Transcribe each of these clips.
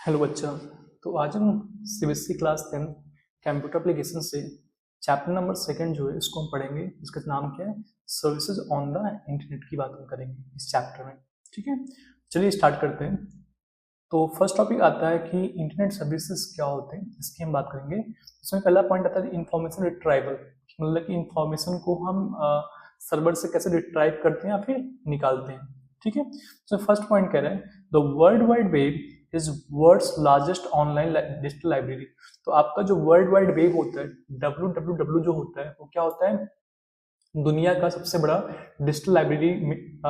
Hello बच्चा। तो आज हम सीबीएसई क्लास 10 कंप्यूटर एप्लीकेशन से चैप्टर नंबर सेकंड जो है इसको हम पढ़ेंगे। इसका नाम क्या है? सर्विसेज ऑन द इंटरनेट की बात हम करेंगे इस चैप्टर में। ठीक है, चलिए स्टार्ट करते हैं। तो फर्स्ट टॉपिक आता है कि इंटरनेट सर्विसेज क्या होते हैं, इसकी हम बात करेंगे। इसमें पहला पॉइंट आता है इंफॉर्मेशन रिट्राइवल, मतलब कि इंफॉर्मेशन को हम सर्वर से कैसे रिट्राइव करते हैं या फिर निकालते हैं। ठीक है, तो फर्स्ट पॉइंट कह रहा है the world wide web is world's largest online digital library. तो आपका जो वर्ल्ड वाइड वेब होता है, WWW जो होता है, वो क्या होता है? दुनिया का सबसे बड़ा डिजिटल लाइब्रेरी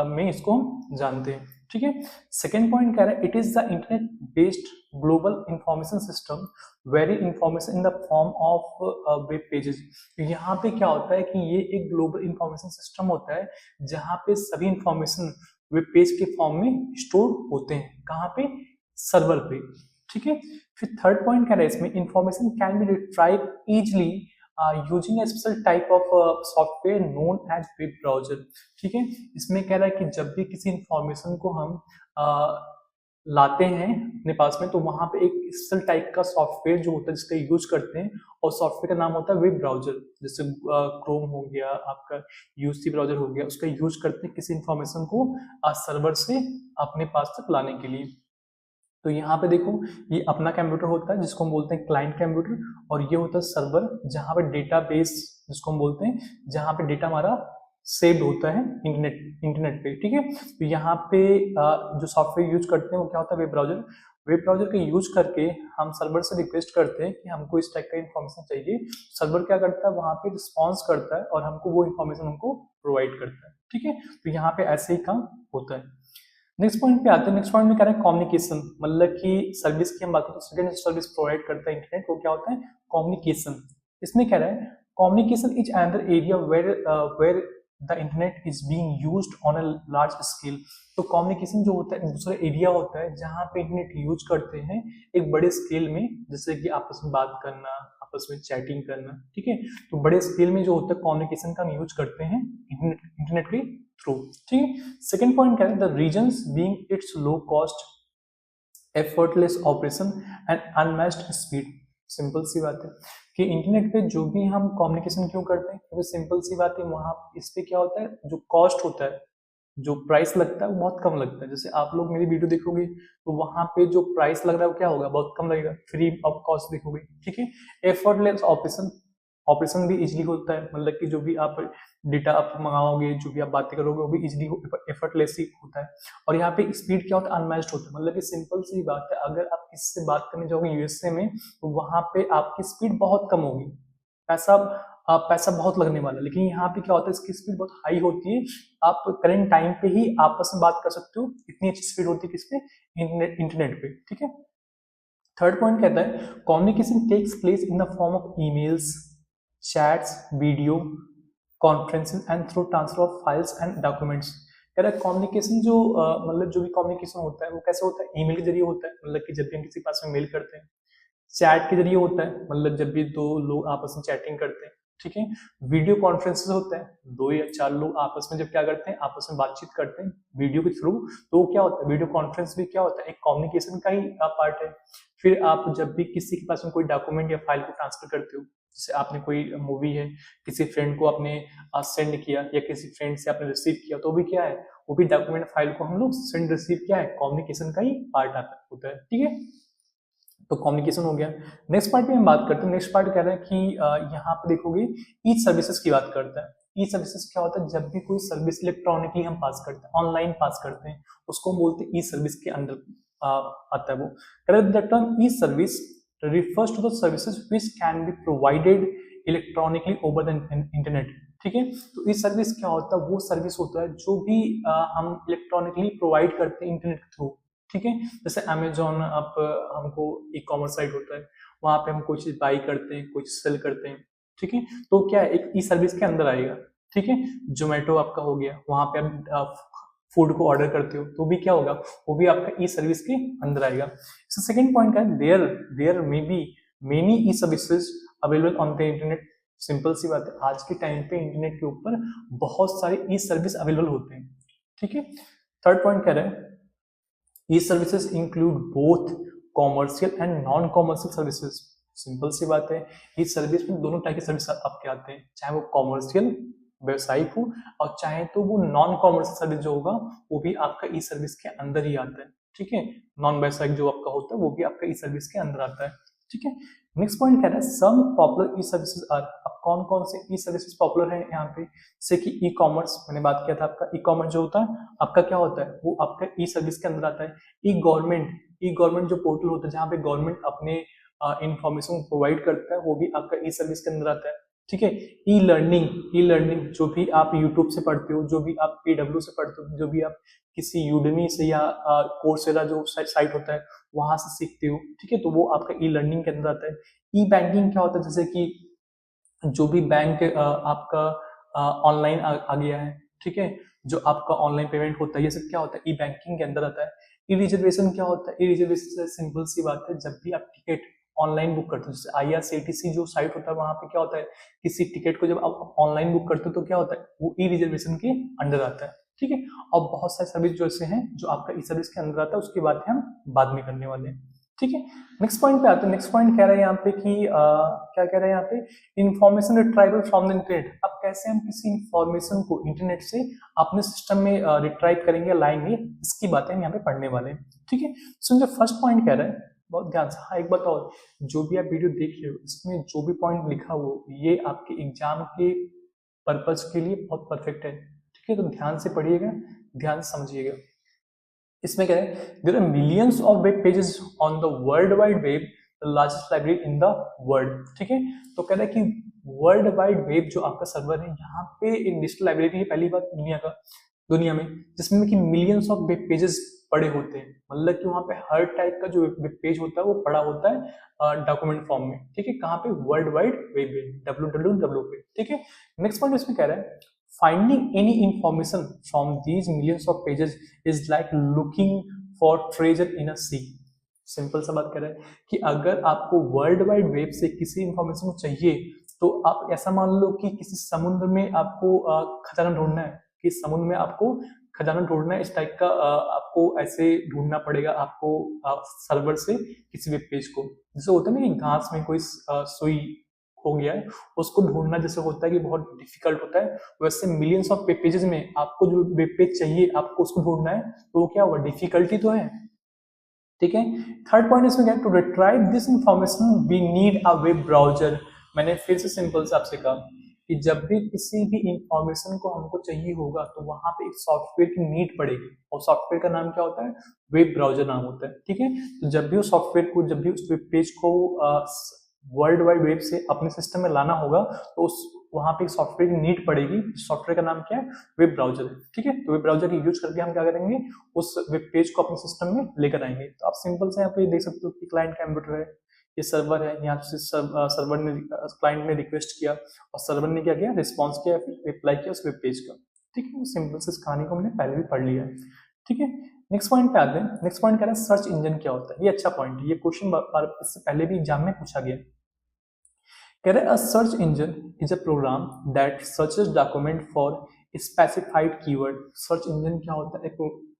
में इसको हम जानते हैं। ठीक है, सेकेंड पॉइंट कह रहा है it is the internet based global information system very information in the form of web pages. यहाँ पे क्या होता है कि ये एक ग्लोबल इंफॉर्मेशन सिस्टम होता है जहाँ पे सभी इंफॉर्मेशन वेब पेज के फॉर्म में स्टोर होते हैं। कहाँ पे? सर्वर पे। ठीक है, फिर थर्ड पॉइंट कह रहा है इसमें information can be retrieve easily using a special type of software known as web browser. ठीक है, इसमें कह रहा है कि जब भी किसी इंफॉर्मेशन को हम लाते हैं अपने पास में, तो वहां पे एक स्पेशल टाइप का सॉफ्टवेयर जो होता है जिसका यूज करते हैं, और सॉफ्टवेयर का नाम होता है वेब ब्राउजर। जैसे क्रोम हो गया, आपका यूसी ब्राउजर हो गया, उसका यूज करते हैं किसी इंफॉर्मेशन को सर्वर से अपने पास तक लाने के लिए। तो यहाँ पे देखो, ये अपना कंप्यूटर होता है जिसको हम बोलते हैं क्लाइंट कंप्यूटर, और ये होता है सर्वर जहाँ पे डेटा बेस जिसको हम बोलते हैं, जहाँ पे डेटा हमारा सेव्ड होता है इंटरनेट पे। ठीक है, तो यहाँ पे जो सॉफ्टवेयर यूज करते हैं वो क्या होता है? Web browser. वेब ब्राउजर का यूज करके हम सर्वर से रिक्वेस्ट करते हैं कि हमको इस टाइप का इन्फॉर्मेशन चाहिए। सर्वर क्या करता है? वहां पे रिस्पॉन्स करता है और हमको वो इन्फॉर्मेशन हमको प्रोवाइड करता है। ठीक है, तो यहाँ पे ऐसे ही काम होता है। नेक्स्ट पॉइंट पे आते हैं। नेक्स्ट पॉइंट में कह रहे हैं कम्युनिकेशन, मतलब कि सर्विस की हम बात करें तो सेकंड सर्विस प्रोवाइड करता है इंटरनेट, वो क्या होता है? कम्युनिकेशन। इसमें कह रहा है communication is another area where the internet is being used on a large scale. तो कम्युनिकेशन जो होता है दूसरा एरिया होता है जहाँ पे इंटरनेट यूज करते हैं एक बड़े स्केल में, जैसे कि आपस में बात करना, आपस में चैटिंग करना। ठीक है, तो बड़े स्केल में जो होता है कम्युनिकेशन का हम यूज करते हैं इंटरनेट के थ्रू। ठीक है, सेकेंड पॉइंट क्या है? The reasons being its low cost, effortless operation and unmatched speed. Simple सी बात है कि इंटरनेट पे जो भी हम कम्युनिकेशन क्यों करते हैं, क्योंकि सिंपल सी बात है वहां इस पे क्या होता है, जो कॉस्ट होता है, जो प्राइस लगता है वो बहुत कम लगता है। जैसे आप लोग मेरी वीडियो देखोगे तो वहां पे जो प्राइस लग रहा है वो क्या होगा? बहुत कम लगेगा, फ्री ऑफ कॉस्ट देखोगे। ठीक है, एफर्टलेस ऑपरेशन, ऑपरेशन भी इजीली होता है, मतलब कि जो भी आप डेटा आप मंगाओगे, जो भी आप बातें करोगे, वो भी इजीली एफर्टलेस ही होता है। और यहाँ पे स्पीड क्या होता है? अनमैच्ड होता है, मतलब कि सिंपल सी बात है, अगर आप किसी से बात करने जाओगे यूएसए में तो वहां पे आपकी स्पीड बहुत कम होगी, पैसा पैसा बहुत लगने वाला है। लेकिन यहाँ पे क्या होता है, इसकी स्पीड बहुत हाई होती है, आप करंट टाइम पे ही आपस में बात कर सकते हो, इतनी अच्छी स्पीड होती है किसपे? इंटरनेट पे। ठीक है, थर्ड पॉइंट कहता है communication takes place in the form of emails, chats, video conferences and through transfer of files and documents. कह रहा है कम्युनिकेशन जो मतलब जो भी कम्युनिकेशन होता है वो कैसे होता है? ईमेल के जरिए होता है, मतलब कि जब भी हम किसी के पास में मेल करते हैं। चैट के जरिए होता है, मतलब जब भी दो लोग आपस में चैटिंग करते हैं। ठीक है, वीडियो कॉन्फ्रेंसेस होता है, दो या चार लोग आपस में जब क्या करते हैं, आपस में बातचीत करते हैं वीडियो के थ्रू, तो वो क्या होता है? वीडियो कॉन्फ्रेंस भी क्या होता है? एक कम्युनिकेशन का ही पार्ट है। फिर आप जब भी किसी के पास में कोई डॉक्यूमेंट या फाइल को ट्रांसफर करते हो, जैसे आपने कोई मूवी है, किसी फ्रेंड को आपने सेंड किया या किसी फ्रेंड से आपने रिसीव किया, तो भी क्या है? वो भी डॉक्यूमेंट फाइल को हम लोग सेंड रिसीव क्या है? कम्युनिकेशन का ही पार्ट आता होता है। ठीक है, तो कम्युनिकेशन हो गया। नेक्स्ट पार्ट में हम बात करते हैं। नेक्स्ट पार्ट कह रहा है कि यहाँ पे देखोगे ई सर्विसेज की बात करता है। ई सर्विसेज क्या होता है? जब भी कोई सर्विस इलेक्ट्रॉनिकली हम पास करते हैं, ऑनलाइन पास करते हैं, उसको हम बोलते हैं ई सर्विस के अंदर आता है वो। The term E service refers to the services which can be provided electronically over the internet। ठीक है, तो ई सर्विस क्या होता है? वो सर्विस होता है जो भी हम इलेक्ट्रॉनिकली प्रोवाइड करते हैं इंटरनेट के थ्रू। ठीक है, जैसे अमेजोन, आप हमको ई कॉमर्स साइट होता है, वहां पे हम कोई चीज बाई करते हैं, कोई सेल करते हैं। ठीक है, तो क्या है? एक ई सर्विस के अंदर आएगा। ठीक है, जोमेटो आपका हो गया, वहां पे आप फूड को ऑर्डर करते हो तो भी क्या होगा? वो भी आपका ई सर्विस के अंदर आएगा। सेकंड पॉइंट का there there may be many e services available on the internet. Simple सी बात है, आज के टाइम पे इंटरनेट के ऊपर बहुत सारे ई सर्विस अवेलेबल होते हैं। ठीक है, थर्ड पॉइंट कह रहा है e services include both commercial and non commercial services. Simple सी बात है, इस सर्विस में दोनों टाइप के सर्विस आपके आते हैं, चाहे वो कॉमर्शियल व्यवसायिक हो और चाहे तो वो नॉन कॉमर्शियल सर्विस जो होगा वो भी आपका ई सर्विस के अंदर ही आता है। ठीक है, नॉन व्यवसायिक जो आपका होता है वो भी आपका ई सर्विस के अंदर आता है। ठीक है, नेक्स्ट पॉइंट कह रहा है some popular e services are. अब कौन कौन से ई सर्विसेज पॉपुलर है यहाँ पे, जैसे कि ई कॉमर्स, मैंने बात किया था आपका ई कॉमर्स जो होता है आपका क्या होता है, वो आपका ई सर्विस के अंदर आता है। ई गवर्नमेंट जो पोर्टल होता है जहाँ पे गवर्नमेंट अपने इंफॉर्मेशन प्रोवाइड करता है वो भी आपका ई सर्विस के अंदर आता है। ठीक है, ई लर्निंग जो भी आप यूट्यूब से पढ़ते हो, जो भी आप PW से पढ़ते हो, जो भी आप किसी यूडेमी से या कोर्सेरा जो साइट होता है वहां से सीखते हो। ठीक है, तो वो आपका ई लर्निंग के अंदर आता है। ई बैंकिंग क्या होता है, जैसे कि जो भी बैंक आपका ऑनलाइन आ गया है। ठीक है, जो आपका ऑनलाइन पेमेंट होता है ये सब क्या होता है, ई बैंकिंग के अंदर आता है। ई रिजर्वेशन क्या होता है, ई रिजर्वेशन सिंपल सी बात है, जब भी आप टिकट ऑनलाइन बुक करते हो, जैसे IRCTC जो साइट होता है वहां पे क्या होता है, किसी टिकट को जब आप ऑनलाइन बुक करते हो तो क्या होता है, वो ई रिजर्वेशन के अंडर आता है। ठीक है, और बहुत सारे सर्विस जो ऐसे हैं जो आपका ई सर्विस के अंदर आता है, उसकी बात हम बाद में करने वाले हैं। ठीक है, नेक्स्ट पॉइंट पे आते हैं। नेक्स्ट पॉइंट कह रहा है यहाँ पे कि क्या कह रहे हैं यहाँ पे, information retrieval from the internet. अब कैसे हम किसी इंफॉर्मेशन को इंटरनेट से अपने सिस्टम में रिट्राइव करेंगे, लाएंगे, इसकी बातें हम यहाँ पे पढ़ने वाले हैं। ठीक है, सो जो फर्स्ट पॉइंट कह रहा है, बहुत ध्यान से, हाँ एक बात और, जो भी आप वीडियो देख रहे हो इसमें जो भी पॉइंट लिखा हो ये आपके एग्जाम के पर्पज के लिए बहुत परफेक्ट है। ठीक है, तो ध्यान से पढ़िएगा, ध्यान से समझिएगा। इसमें क्या है, there are millions of web pages on the world wide web, the largest library in the world. ठीक है, तो कह रहा है कि वर्ल्ड वाइड वेब जो आपका सर्वर है यहाँ पे एक डिजिटल लाइब्रेरी है, पहली बात दुनिया में, जिसमें कि मिलियंस ऑफ वेब पेजेस पड़े होते हैं। मतलब कि वहाँ पे हर टाइप का जो वेब पेज होता है वो पड़ा होता है डॉक्यूमेंट फॉर्म में। ठीक है, कहाँ पे, वर्ल्ड वाइड वेब पे, www पे। ठीक है, नेक्स्ट पॉइंट इसमें कह रहा है finding any information from these millions of pages is like looking for treasure in a sea। Simple सा बात कर रहा है कि अगर आपको वर्ल्ड वाइड वेब से किसी इंफॉर्मेशन को चाहिए तो आप ऐसा मान लो कि किसी समुद्र में आपको खजाना ढूंढना है, कि समुद्र में आपको खजाना ढूंढना है, इस टाइप का आपको ऐसे ढूंढना पड़ेगा आपको सर्वर से किसी वेब पेज को। जैसे होता है ना कि घास में कोई सुई हो गया है, उसको ढूंढना जैसे होता है कि बहुत डिफिकल्ट होता है, वैसे मिलियंस ऑफ वेब पेजेस में आपको जो वेब पेज चाहिए आपको उसको ढूंढना है, तो वो क्या होगा, डिफिकल्टी तो है। ठीक है, थर्ड पॉइंट इसमें क्या है, to retrieve this information we need a web browser. मैंने फिर से सिंपल से आपसे कहा कि जब भी किसी भी इंफॉर्मेशन को हमको चाहिए होगा तो वहां पे एक सॉफ्टवेयर की नीड पड़ेगी, और सॉफ्टवेयर का नाम क्या होता है, वेब ब्राउजर नाम होता है। ठीक है, तो जब भी उस सॉफ्टवेयर को, जब भी उस वेब पेज को वर्ल्ड वाइड वेब से अपने सिस्टम में लाना होगा तो उस वहां पे एक सॉफ्टवेयर की नीड पड़ेगी। सॉफ्टवेयर का नाम क्या है, वेब ब्राउजर है। ठीक है, तो वेब ब्राउजर की यूज करके हम क्या करेंगे, उस वेब पेज को अपने सिस्टम में लेकर आएंगे। तो आप सिंपल से यहाँ पे देख सकते हो कि क्लाइंट कंप्यूटर है, ये सर्वर है, यहाँ से सर्वर ने, क्लाइंट ने रिक्वेस्ट किया और सर्वर ने क्या किया, रिस्पॉन्स किया, फिर रिप्लाई किया उस वेब पेज का। ठीक है, सिंपल से इस कहानी को हमने पहले भी पढ़ लिया है। ठीक है, नेक्स्ट पॉइंट पे आते हैं। नेक्स्ट पॉइंट कह रहा है सर्च इंजन क्या होता है। ये अच्छा पॉइंट है, ये क्वेश्चन इससे पहले भी एग्जाम में पूछा गया। कह रहे, a search engine is a program that searches document for specified keyword। Search engine क्या होता है,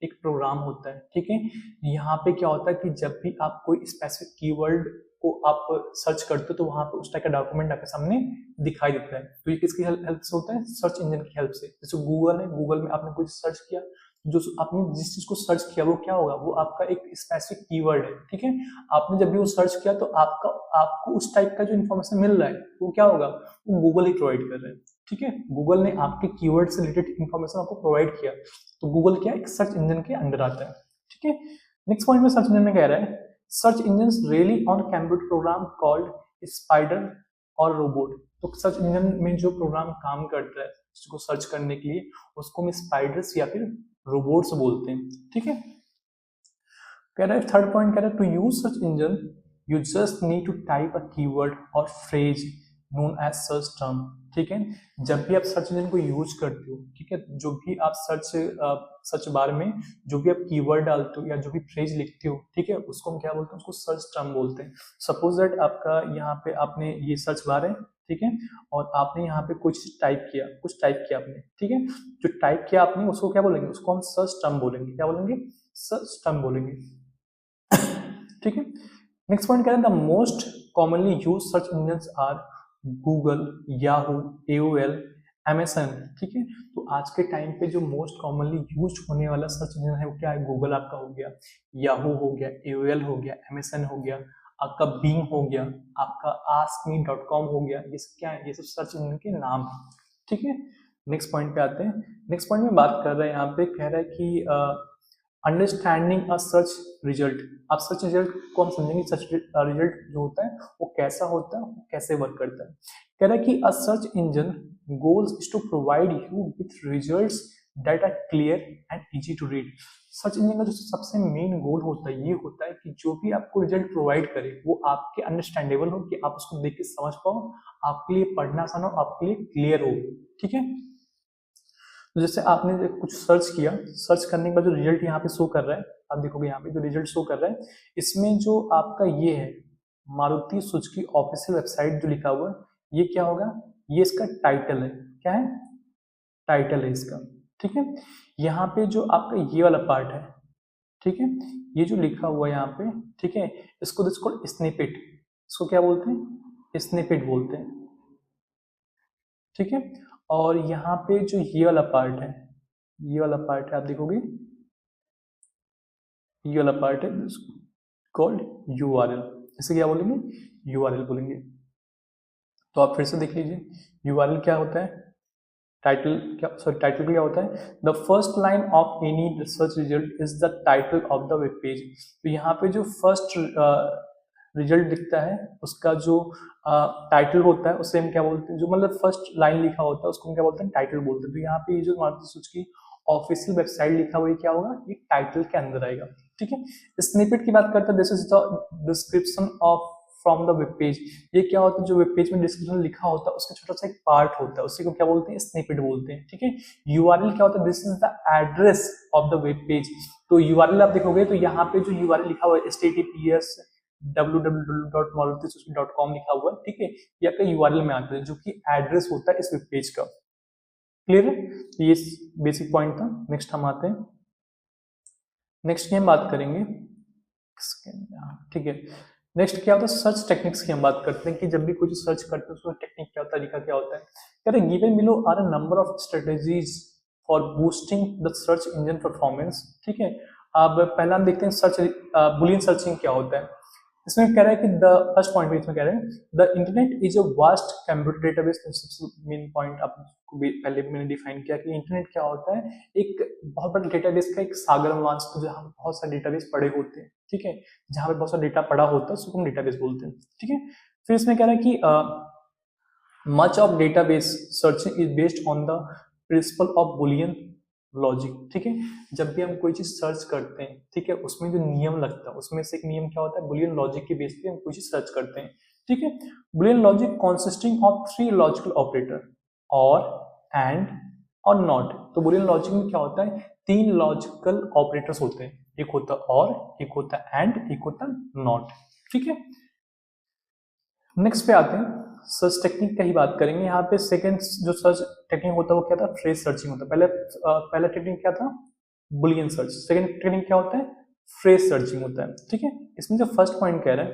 एक प्रोग्राम होता है। ठीक है, यहाँ पे क्या होता है कि जब भी आप कोई स्पेसिफिक कीवर्ड को आप सर्च करते हो तो वहां पे उस टाइप का डॉक्यूमेंट आपके सामने दिखाई देता है। तो ये किसकी हेल्प से होता है, सर्च इंजन की हेल्प से। जैसे गूगल है, गूगल में आपने कुछ सर्च किया, जो आपने जिस चीज को सर्च किया वो क्या होगा, वो आपका एक स्पेसिफिक कीवर्ड है। ठीक है, आपने जब भी वो सर्च किया तो आपको उस टाइप का जो इन्फॉर्मेशन मिल रहा है वो क्या होगा, वो गूगल ही प्रोवाइड कर रहा है। ठीक है, गूगल ने आपके कीवर्ड से रिलेटेड इन्फॉर्मेशन आपको प्रोवाइड किया, तो गूगल क्या एक सर्च इंजन के अंडर आता है। ठीक है, नेक्स्ट पॉइंट में सर्च इंजन में कह रहा है search engine really on computer program called spider और रोबोट। तो सर्च इंजन में जो प्रोग्राम काम करता है उसको सर्च करने के लिए, उसको हम स्पाइडर्स या फिर रोबोट्स बोलते हैं। ठीक है, कह रहा है थर्ड पॉइंट कह रहा है to use search engine you just need to type a keyword or phrase known as search term. ठीक है, जब भी आप सर्च इंजन को यूज करते हो, ठीक है, जो भी आप सर्च बार में जो भी आप कीवर्ड डालते हो या जो भी फ्रेज लिखते हो, ठीक है, उसको हम क्या बोलते हैं, उसको सर्च टर्म बोलते हैं। सपोज दैट आपका यहाँ पे आपने ये सर्च बार है, ठीक है, और आपने यहाँ पे कुछ टाइप किया आपने, ठीक है, जो टाइप किया आपने उसको क्या बोलेंगे, उसको हम सर्च टर्म बोलेंगे। क्या बोलेंगे, सर्च टर्म बोलेंगे। ठीक है। नेक्स्ट पॉइंट कह रहे हैं the most commonly use search engines are Google, Yahoo, AOL, Amazon, ठीक है। तो आज के टाइम पे जो मोस्ट कॉमनली यूज होने वाला सर्च इंजन है वो क्या है? गूगल आपका हो गया, याहू हो गया, AOL हो गया, Amazon हो गया, आपका Bing हो गया, आपका askme.com हो गया। ये सब क्या है? ये सब सर्च इंजन के नाम है, ठीक है। नेक्स्ट पॉइंट पे आते हैं। नेक्स्ट पॉइंट में बात कर रहे हैं, यहाँ पे कह रहा है कि अंडरस्टैंडिंग अ सर्च रिजल्ट। आप सर्च रिजल्ट को हम समझेंगे, सर्च रिजल्ट जो होता है वो कैसा होता है, वो कैसे वर्क करता है। कह रहा है कि a search engine goals is to provide you with results that are clear and easy to read. Search engine का जो सबसे मेन गोल होता है ये होता है कि जो भी आपको रिजल्ट प्रोवाइड करे वो आपके अंडरस्टैंडेबल हो, कि आप उसको देख के समझ पाओ, आपके लिए पढ़ना आसान हो, आपके लिए क्लियर हो, ठीक है। तो जैसे आपने कुछ सर्च किया, सर्च करने के बाद जो रिजल्ट यहाँ पे शो कर रहा है, आप देखोगे यहाँ पे जो रिजल्ट शो कर रहा है, इसमें जो आपका ये है मारुति सुजुकी ऑफिशियल वेबसाइट जो लिखा हुआ है, ये क्या होगा? ये इसका टाइटल है। क्या है? टाइटल है इसका, ठीक है। यहाँ पे जो आपका ये वाला पार्ट है, ठीक है, ये जो लिखा हुआ है यहाँ पे, ठीक है, इसको स्निपेट, इसको क्या बोलते हैं? स्निपेट बोलते हैं, ठीक है। और यहाँ पे जो ये वाला पार्ट है, ये वाला पार्ट है, आप देखोगे ये वाला पार्ट है कॉल्ड URL। इसे क्या बोलेंगे? URL बोलेंगे। तो आप फिर से देख लीजिए, URL क्या होता है? टाइटल क्या, सॉरी, टाइटल क्या होता है? The first line of any research result is the title of the web page. तो यहाँ पे जो फर्स्ट रिजल्ट दिखता है उसका जो टाइटल होता है उसे हम क्या बोलते हैं? जो मतलब फर्स्ट लाइन लिखा होता है उसको हम क्या बोलते हैं? टाइटल बोलते हैं। तो यहाँ पे ये जो मारुति सुजुकी ऑफिशियल वेबसाइट लिखा हुआ है क्या होगा? ये टाइटल के अंदर आएगा, ठीक है। स्निपेट की बात करते हैं, this is the description of from the web page. ये क्या होता है? जो वेब पेज में डिस्क्रिप्शन लिखा होता है उसका छोटा सा एक पार्ट होता है, उसी को क्या बोलते हैं? स्निपेट बोलते हैं, ठीक है। URL क्या होता है? This is the address of the web page. तो URL आप देखोगे तो यहाँ पे जो URL लिखा हुआ है https www.marutisuzuki.com लिखा हुआ है, ठीक है, ये आपका URL में आता है जो कि एड्रेस होता है इस वेब पेज का। क्लियर है? ये बेसिक पॉइंट था। नेक्स्ट हम आते हैं, नेक्स्ट की हम बात करेंगे, ठीक है। नेक्स्ट क्या होता है? सर्च टेक्निक्स की हम बात करते हैं कि जब भी कुछ सर्च करते हैं उसका टेक्निक क्या होता है, तरीका क्या होता है। कह रहे given below are a number of strategies for boosting the search engine performance, ठीक है। अब पहला हम देखते हैं सर्च बुलियन सर्चिंग क्या होता है। इसमें कह रहा है कि द फर्स्ट पॉइंट इसमें कह रहे हैं the internet is a vast computer database. सबसे मेन पॉइंट आपको पहले भी मैंने डिफाइन किया कि इंटरनेट क्या होता है? एक बहुत बड़ा डेटाबेस का एक सागर मांस, तो जहाँ बहुत सारे डेटाबेस पड़े होते हैं, ठीक है, जहाँ पे बहुत सारा डेटा पड़ा होता है उसको हम डेटाबेस बोलते हैं, ठीक है। फिर इसमें कह रहा है कि much of database searching is based on the principle of Boolean logic, ठीक है। जब भी हम कोई चीज सर्च करते हैं, ठीक है, उसमें जो नियम लगता है उसमें से एक नियम क्या होता है? बुलियन लॉजिक के बेस पे हम कोई चीज सर्च करते हैं, ठीक है। Boolean logic consisting of 3 logical operator और एंड और नॉट। तो बुलियन लॉजिक में क्या होता है? 3 लॉजिकल ऑपरेटर्स होते हैं, एक होता है और, एक होता है एंड, एक होता है नॉट, ठीक है। नेक्स्ट पे आते हैं, सर्च टेक्निक का ही बात करेंगे। यहाँ पे सेकंड जो सर्च टेक्निक होता है वो क्या था? फ्रेज सर्चिंग होता है। पहला टेक्निक क्या था? Boolean search. सेकंड टेक्निक क्या होता है? फ्रेज सर्चिंग होता है, ठीक है। इसमें जो फर्स्ट पॉइंट कह रहे हैं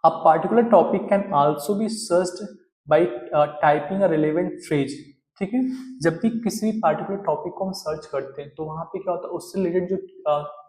a particular topic can also be searched bye typing a relevant phrase, ठीक है। जब भी किसी भी पार्टिकुलर टॉपिक को हम सर्च करते हैं तो वहां पे क्या होता है? उससे रिलेटेड जो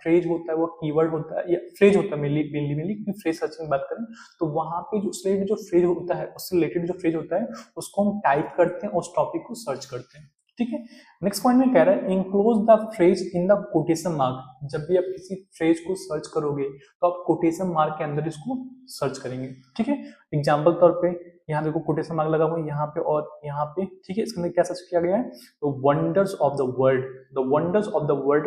फ्रेज होता है, वो कीवर्ड होता है या फ्रेज होता है, मेनली फ्रेज सर्चिंग की बात करें तो वहां पे जो उससे रिलेटेड जो फ्रेज होता है, उससे रिलेटेड जो फ्रेज होता है उसको हम टाइप करते हैं, उस टॉपिक को सर्च करते हैं, ठीक है। नेक्स्ट पॉइंट में कह रहा है enclose the phrase in the quotation mark. जब भी आप किसी फ्रेज को सर्च करोगे तो आप कोटेशन मार्क के अंदर इसको सर्च करेंगे, ठीक है। एग्जाम्पल तौर पे यहाँ देखो कोटेशन मार्क लगा हुआ है यहाँ पे और यहाँ पे, ठीक है। इसके अंदर क्या सर्च किया गया है? तो wonders of the world, the wonders of the world,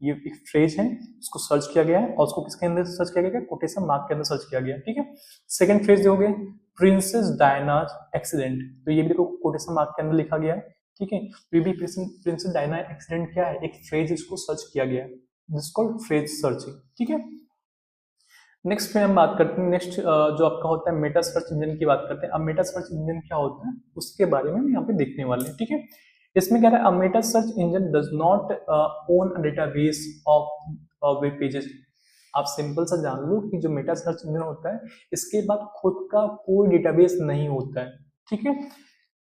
ये एक फ्रेज है, उसको सर्च किया गया है और उसको किसके अंदर सर्च किया गया? कोटेशन मार्क के अंदर सर्च किया गया, ठीक है। सेकंड फ्रेज हो गए प्रिंसेस डायना एक्सीडेंट, तो ये भी देखो कोटेशन मार्क के अंदर लिखा गया है, ठीक है। तो ये भी प्रिंसेस डायना एक्सीडेंट क्या है? एक फ्रेज, इसको सर्च किया गया है, दिस कॉल्ड फ्रेज सर्चिंग, ठीक है। नेक्स्ट पे हम बात करते हैं, नेक्स्ट जो आपका होता है मेटा सर्च इंजन की बात करते हैं। अब मेटा सर्च इंजन क्या होता है उसके बारे में हम यहाँ पे देखने वाले हैं, ठीक है। इसमें क्या है? Meta search engine does not own a database of web pages. आप सिंपल सा जान लो कि जो मेटा सर्च इंजन होता है इसके बाद खुद का कोई डेटाबेस नहीं होता है, ठीक है।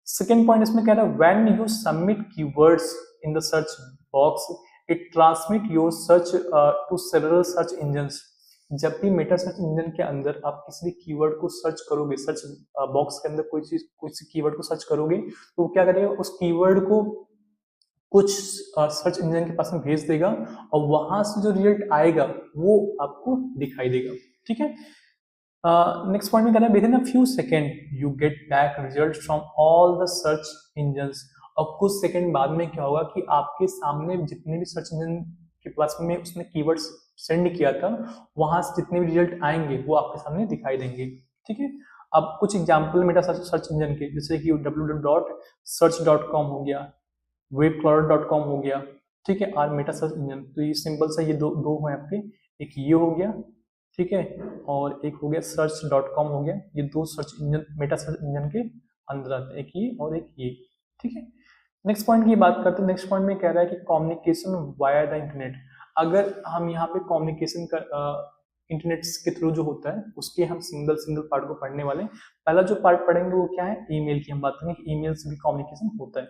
सेकेंड पॉइंट इसमें कह रहा है when you submit keywords in the search box it transmit your search to several search engines. जब भी मेटा सर्च इंजन के अंदर आप किसी भी कीवर्ड को सर्च करोगे, सर्च बॉक्स के अंदर कोई सी कीवर्ड को सर्च करोगे तो वो क्या करेगा, उस कीवर्ड को कुछ सर्च इंजन के पास में भेज देगा और वहां से जो रिजल्ट आएगा वो आपको दिखाई देगा, ठीक है। नेक्स्ट पॉइंट में कहना है with in a few second you get back result from all the search engines. और कुछ सेकंड बाद में क्या होगा कि आपके सामने जितने भी सर्च इंजन के पास में उसने कीवर्ड्स सेंड किया था वहां से जितने भी रिजल्ट आएंगे वो आपके सामने दिखाई देंगे, ठीक है। अब कुछ एग्जाम्पल मेटा सर्च इंजन के, जैसे कि www.search.com हो गया, webcrawler.com हो गया, ठीक है, और मेटा सर्च इंजन। तो ये सिंपल सा ये दो हैं आपके, एक ये हो गया, ठीक है, और एक हो गया search.com हो गया। ये दो search engine Meta search engine के अंदर आते हैं, एक ये और एक ये, ठीक है। नेक्स्ट पॉइंट की बात करते हैं। नेक्स्ट पॉइंट में कह रहा है कि कम्युनिकेशन वाया द इंटरनेट। अगर हम यहाँ पे कम्युनिकेशन का इंटरनेट के थ्रू जो होता है उसके हम सिंगल पार्ट को पढ़ने वाले हैं। पहला जो पार्ट पढ़ेंगे वो क्या है, ईमेल की हम बात करेंगे कि ईमेल से भी कम्युनिकेशन होता है,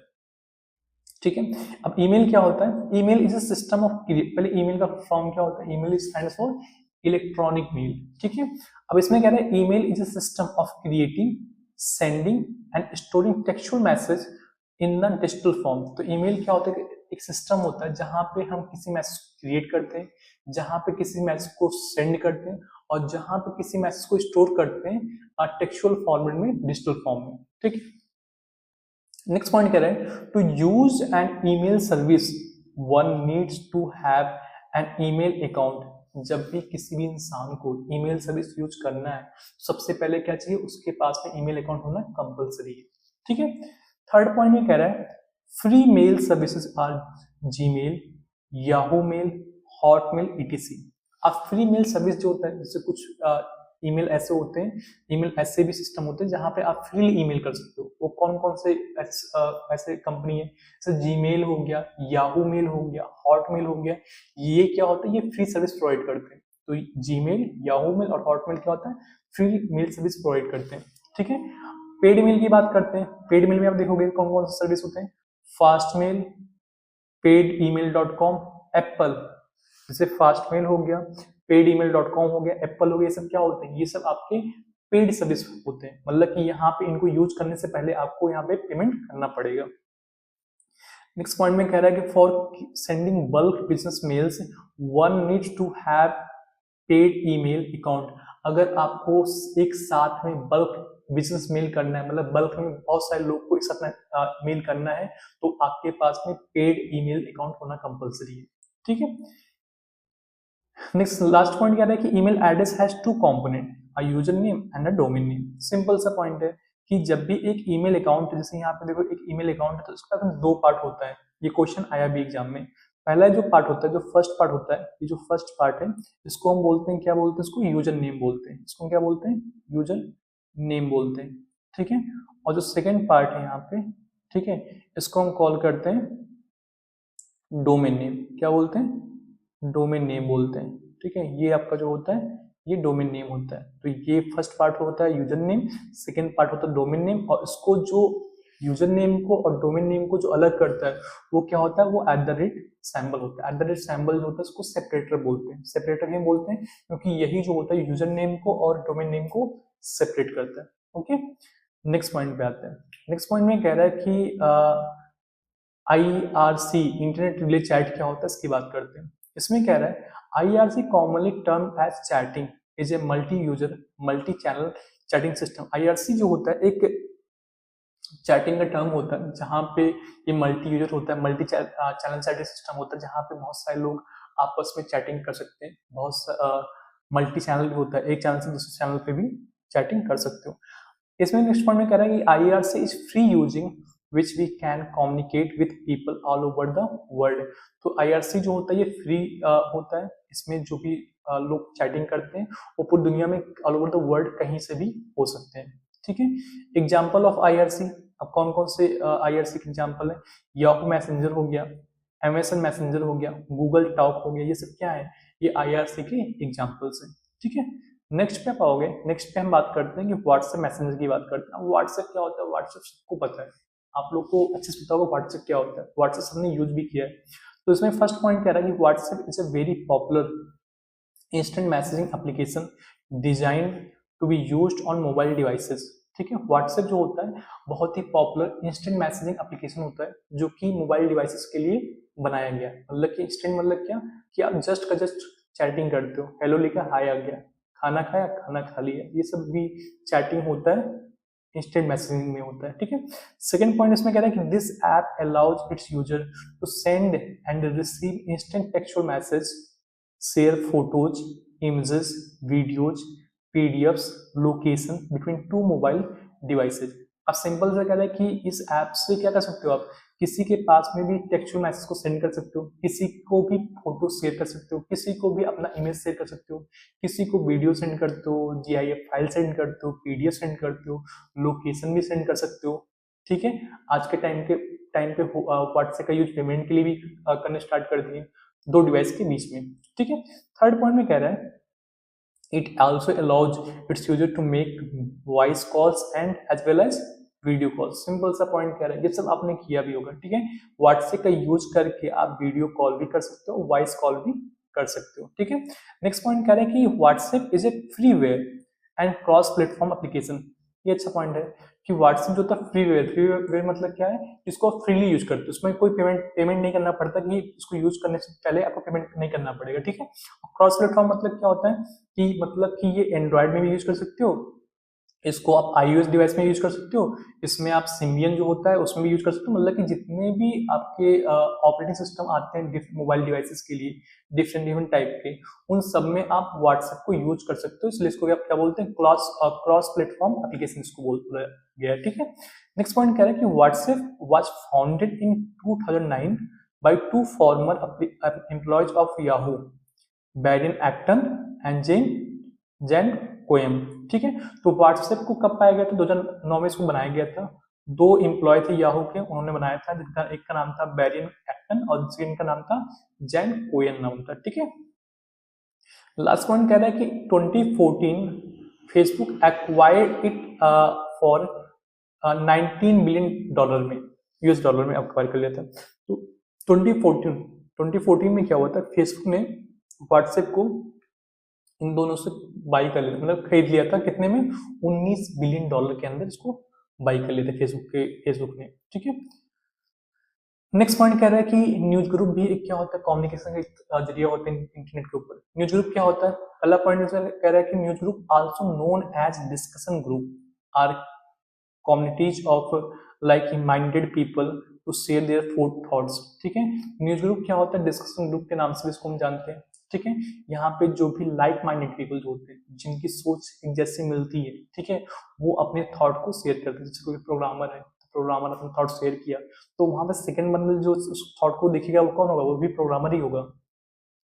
ठीक है। अब ईमेल क्या होता है, email is a system of, पहले ईमेल का फॉर्म क्या होता है, email stands for electronic mail, ठीक है। अब इसमें कह रहा है email is a system of creating, sending and storing textual message in the digital form. तो ईमेल क्या होता है, एक सिस्टम होता है जहां पे हम किसी मैसेज क्रिएट करते हैं, जहां पे किसी मैसेज को सेंड करते हैं और जहां पे किसी मैसेज को स्टोर करते हैं टेक्सचुअल फॉर्मेट में, डिजिटल फॉर्म में, ठीक है। नेक्स्ट पॉइंट कह रहे हैं to use an email service one needs to have an email account. जब भी किसी भी इंसान को ईमेल सर्विस यूज करना है सबसे पहले क्या चाहिए, उसके पास में ईमेल अकाउंट होना कंपलसरी है, ठीक है। थर्ड पॉइंट में कह रहा है free mail services are Gmail, Yahoo mail, Hotmail etc. अब फ्री मेल सर्विस जो होता है, जैसे कुछ ईमेल ऐसे होते हैं, ईमेल ऐसे भी सिस्टम होते हैं जहां पे आप फ्री ईमेल कर सकते हो। वो कौन कौन से ऐसे कंपनी है, जैसे जीमेल हो गया, याहू मेल हो गया, हॉटमेल हो गया। ये क्या होता है, ये फ्री सर्विस प्रोवाइड करते हैं। तो जीमेल, याहू मेल और हॉटमेल क्या होता है, फ्री मेल सर्विस प्रोवाइड करते हैं, ठीक है। पेड मेल की बात करते हैं। पेड मेल में आप देखोगे कौन कौन से सर्विस होते हैं, fast mail, paid email.com, Apple, जैसे फास्ट मेल हो गया, पेड email.com हो गया, एप्पल हो गया, ये सब क्या होते हैं, ये सब आपके पेड सर्विस होते हैं। मतलब कि यहाँ पे इनको यूज करने से पहले आपको यहाँ पे पेमेंट करना पड़ेगा। नेक्स्ट पॉइंट में कह रहा है कि for sending bulk business mails one needs to have paid email account. अगर आपको एक साथ में बल्क बिजनेस मेल करना है, मतलब बल्क में बहुत सारे लोग को एक साथ में मेल करना है, तो आपके पास में पेड ईमेल अकाउंट होना कंपलसरी है, ठीक है। नेक्स्ट लास्ट पॉइंट क्या है कि email address has two component, a user name and a domain name. Simple सा पॉइंट है कि जब भी एक ईमेल अकाउंट, जैसे यहाँ पे देखो एक ईमेल अकाउंट है तो उसका दो पार्ट होता है। ये क्वेश्चन आया भी एग्जाम में। पहला जो पार्ट होता है, जो फर्स्ट पार्ट होता है, ये जो फर्स्ट पार्ट है इसको हम बोलते हैं, क्या बोलते हैं इसको, यूजर नेम बोलते हैं। इसको क्या बोलते हैं, यूजर नेम बोलते हैं, ठीक है। और जो सेकेंड पार्ट है यहाँ पे, ठीक है, इसको हम कॉल करते हैं डोमेन नेम। क्या बोलते हैं, डोमेन नेम बोलते हैं, ठीक है। ये आपका जो होता है ये डोमेन नेम होता है। तो ये फर्स्ट पार्ट होता है यूजर नेम, सेकेंड पार्ट होता है डोमेन नेम। और इसको जो यूजर नेम को और डोमेन नेम को जो अलग करता है वो क्या होता है, वो @सिंबल होता है। @सिंबल जो होता है उसको सेपरेटर बोलते हैं। सेपरेटर क्यों बोलते हैं, क्योंकि यही जो होता है यूजर नेम को और डोमेन नेम को सेपरेट करता है, ओके। नेक्स्ट पॉइंट पे आते हैं। नेक्स्ट पॉइंट में कह रहा है कि IRC इंटरनेट रिले चैट क्या होता है, इसकी बात करते हैं। इसमें कह रहा है IRC commonly term as chatting is a multi user multi channel chatting system. IRC जो होता है एक चैटिंग का टर्म होता है जहाँ पे ये मल्टी यूजर होता है, मल्टी चैनल चैटिंग सिस्टम होता है जहाँ पे बहुत सारे लोग आपस में चैटिंग कर सकते हैं। बहुत मल्टी चैनल भी होता है, एक चैनल से दूसरे चैनल पे भी चैटिंग कर सकते हो। इसमें नेक्स्ट पॉइंट में कह रहा है कि IRC is free using which we can communicate with people all over the world. तो IRC जो होता है ये फ्री होता है। इसमें जो भी लोग चैटिंग करते हैं वो पूरी दुनिया में ऑल ओवर द वर्ल्ड कहीं से भी हो सकते हैं, ठीक है। एग्जाम्पल ऑफ IRC, अब कौन कौन से IRC के एग्जाम्पल है, याहू मैसेंजर हो गया, MSN मैसेंजर हो गया, गूगल टॉक हो गया, ये सब क्या है, ये IRC के एग्जाम्पल्स हैं। ठीक है, नेक्स्ट पे आप आओगे, नेक्स्ट पे हम बात करते हैं कि व्हाट्सएप मैसेंजर की बात करते हैं। व्हाट्सएप क्या होता है, व्हाट्सएप सबको पता है, आप लोग को अच्छे से पता होगा व्हाट्सएप क्या होता है, व्हाट्सएप सबने यूज भी किया है। तो इसमें फर्स्ट पॉइंट कह रहा है कि WhatsApp is a very popular instant messaging application design to be used on mobile devices. ठीक है, व्हाट्सएप जो होता है बहुत ही पॉपुलर इंस्टेंट मैसेजिंग एप्लीकेशन होता है जो कि मोबाइल डिवाइसेस के लिए बनाया गया है। मतलब कि इंस्टेंट मतलब क्या, कि आप जस्ट का जस्ट चैटिंग करते हो, हेलो लिखा हाय आ गया, खाना खाया खाना खा लिया, ये सब भी चैटिंग होता है, इंस्टेंट मैसेजिंग में होता है। ठीक है, सेकंड पॉइंट इसमें कह रहा है कि this app allows its user to send and receive instant textual message, share photos, images, videos, PDFs, location between two mobile devices. अब सिंपल से कह रहा है कि इस ऐप से क्या कर सकते हो, आप किसी के पास में भी टेक्सचुअल मैसेज को सेंड कर सकते हो, किसी को भी फोटो शेयर कर सकते हो, किसी को भी अपना इमेज शेयर कर सकते हो, किसी को वीडियो सेंड करते हो, GIF फाइल सेंड करते हो, PDF सेंड करते हो, लोकेशन भी सेंड कर सकते हो। ठीक है, आज के टाइम पे व्हाट्सएप का यूज पेमेंट के लिए भी करने स्टार्ट कर दिए, दो डिवाइस के बीच में। ठीक है, थर्ड पॉइंट में कह रहा है it also allows its user to make voice calls and as well as video call. Simple सा पॉइंट कह रहा है, ये सब आपने किया भी होगा। ठीक है, व्हाट्सएप का यूज करके आप वीडियो कॉल भी कर सकते हो, वॉइस कॉल भी कर सकते हो। ठीक है, नेक्स्ट पॉइंट कह रहा है कि WhatsApp is a freeware and cross platform application. ये अच्छा पॉइंट है कि व्हाट्सएप जो था फ्रीवेयर मतलब क्या है, इसको आप फ्रीली यूज करते हो, उसमें कोई पेमेंट नहीं करना पड़ता, कि इसको यूज करने से पहले आपको पेमेंट नहीं करना पड़ेगा। ठीक है, क्रॉस प्लेटफॉर्म मतलब क्या होता है कि मतलब कि ये एंड्रॉयड में भी यूज कर सकते हो, इसको आप iOS डिवाइस में यूज कर सकते हो, इसमें आप सिम्बियन जो होता है उसमें भी यूज कर सकते हो। मतलब कि जितने भी आपके ऑपरेटिंग सिस्टम आते हैं मोबाइल डिवाइसेस के लिए डिफरेंट टाइप के, उन सब में आप व्हाट्सएप को यूज कर सकते हो, इसलिए इसको आप क्या बोलते हैं, क्रॉस प्लेटफॉर्म एप्लीकेशन इसको बोला गया है। ठीक है, नेक्स्ट पॉइंट कह रहा है कि WhatsApp was founded in 2009 by two former employees of Yahoo, Brian Acton and Jan Koum. ठीक है, तो व्हाट्सएप को कब पाया गया था, 2009 में इसको बनाया गया था। दो एम्प्लॉय थे याहू के, उन्होंने बनाया था, जिनका एक का नाम था बैरियन एक्टन और सेकंड का नाम था जेन कोएन नाम था। ठीक है, लास्ट पॉइंट कह रहा है कि 2014 Facebook acquired it for $19 billion में, US डॉलर में एक्वायर कर लिया था। तो 2014 में क्या हुआ था, फेसबुक ने व्हाट्सएप को इन दोनों से बाई कर लिया, मतलब खरीद लिया था, कितने में, $19 बिलियन के अंदर इसको बाई कर लिया था फेसबुक ने। ठीक है, नेक्स्ट पॉइंट कह रहा है कि न्यूज ग्रुप भी एक क्या होता है, कम्युनिकेशन का जरिया होता है इंटरनेट के ऊपर। न्यूज ग्रुप क्या होता है, पहला पॉइंट कह रहा है कि news group also known as discussion group are communities of like minded people to share their thoughts. ठीक है, न्यूज ग्रुप क्या होता है, डिस्कशन ग्रुप के नाम से भी इसको हम जानते हैं। ठीक है, यहाँ पे जो भी लाइक माइंडेड पीपल होते हैं, जिनकी सोच एक जैसे मिलती है, ठीक है, वो अपने थॉट को शेयर करते हैं। जैसे कोई प्रोग्रामर है, प्रोग्रामर अपना थॉट शेयर किया, तो वहां पे सेकंड बंदे जो उस थॉट को देखेगा वो कौन होगा, वो भी प्रोग्रामर ही होगा।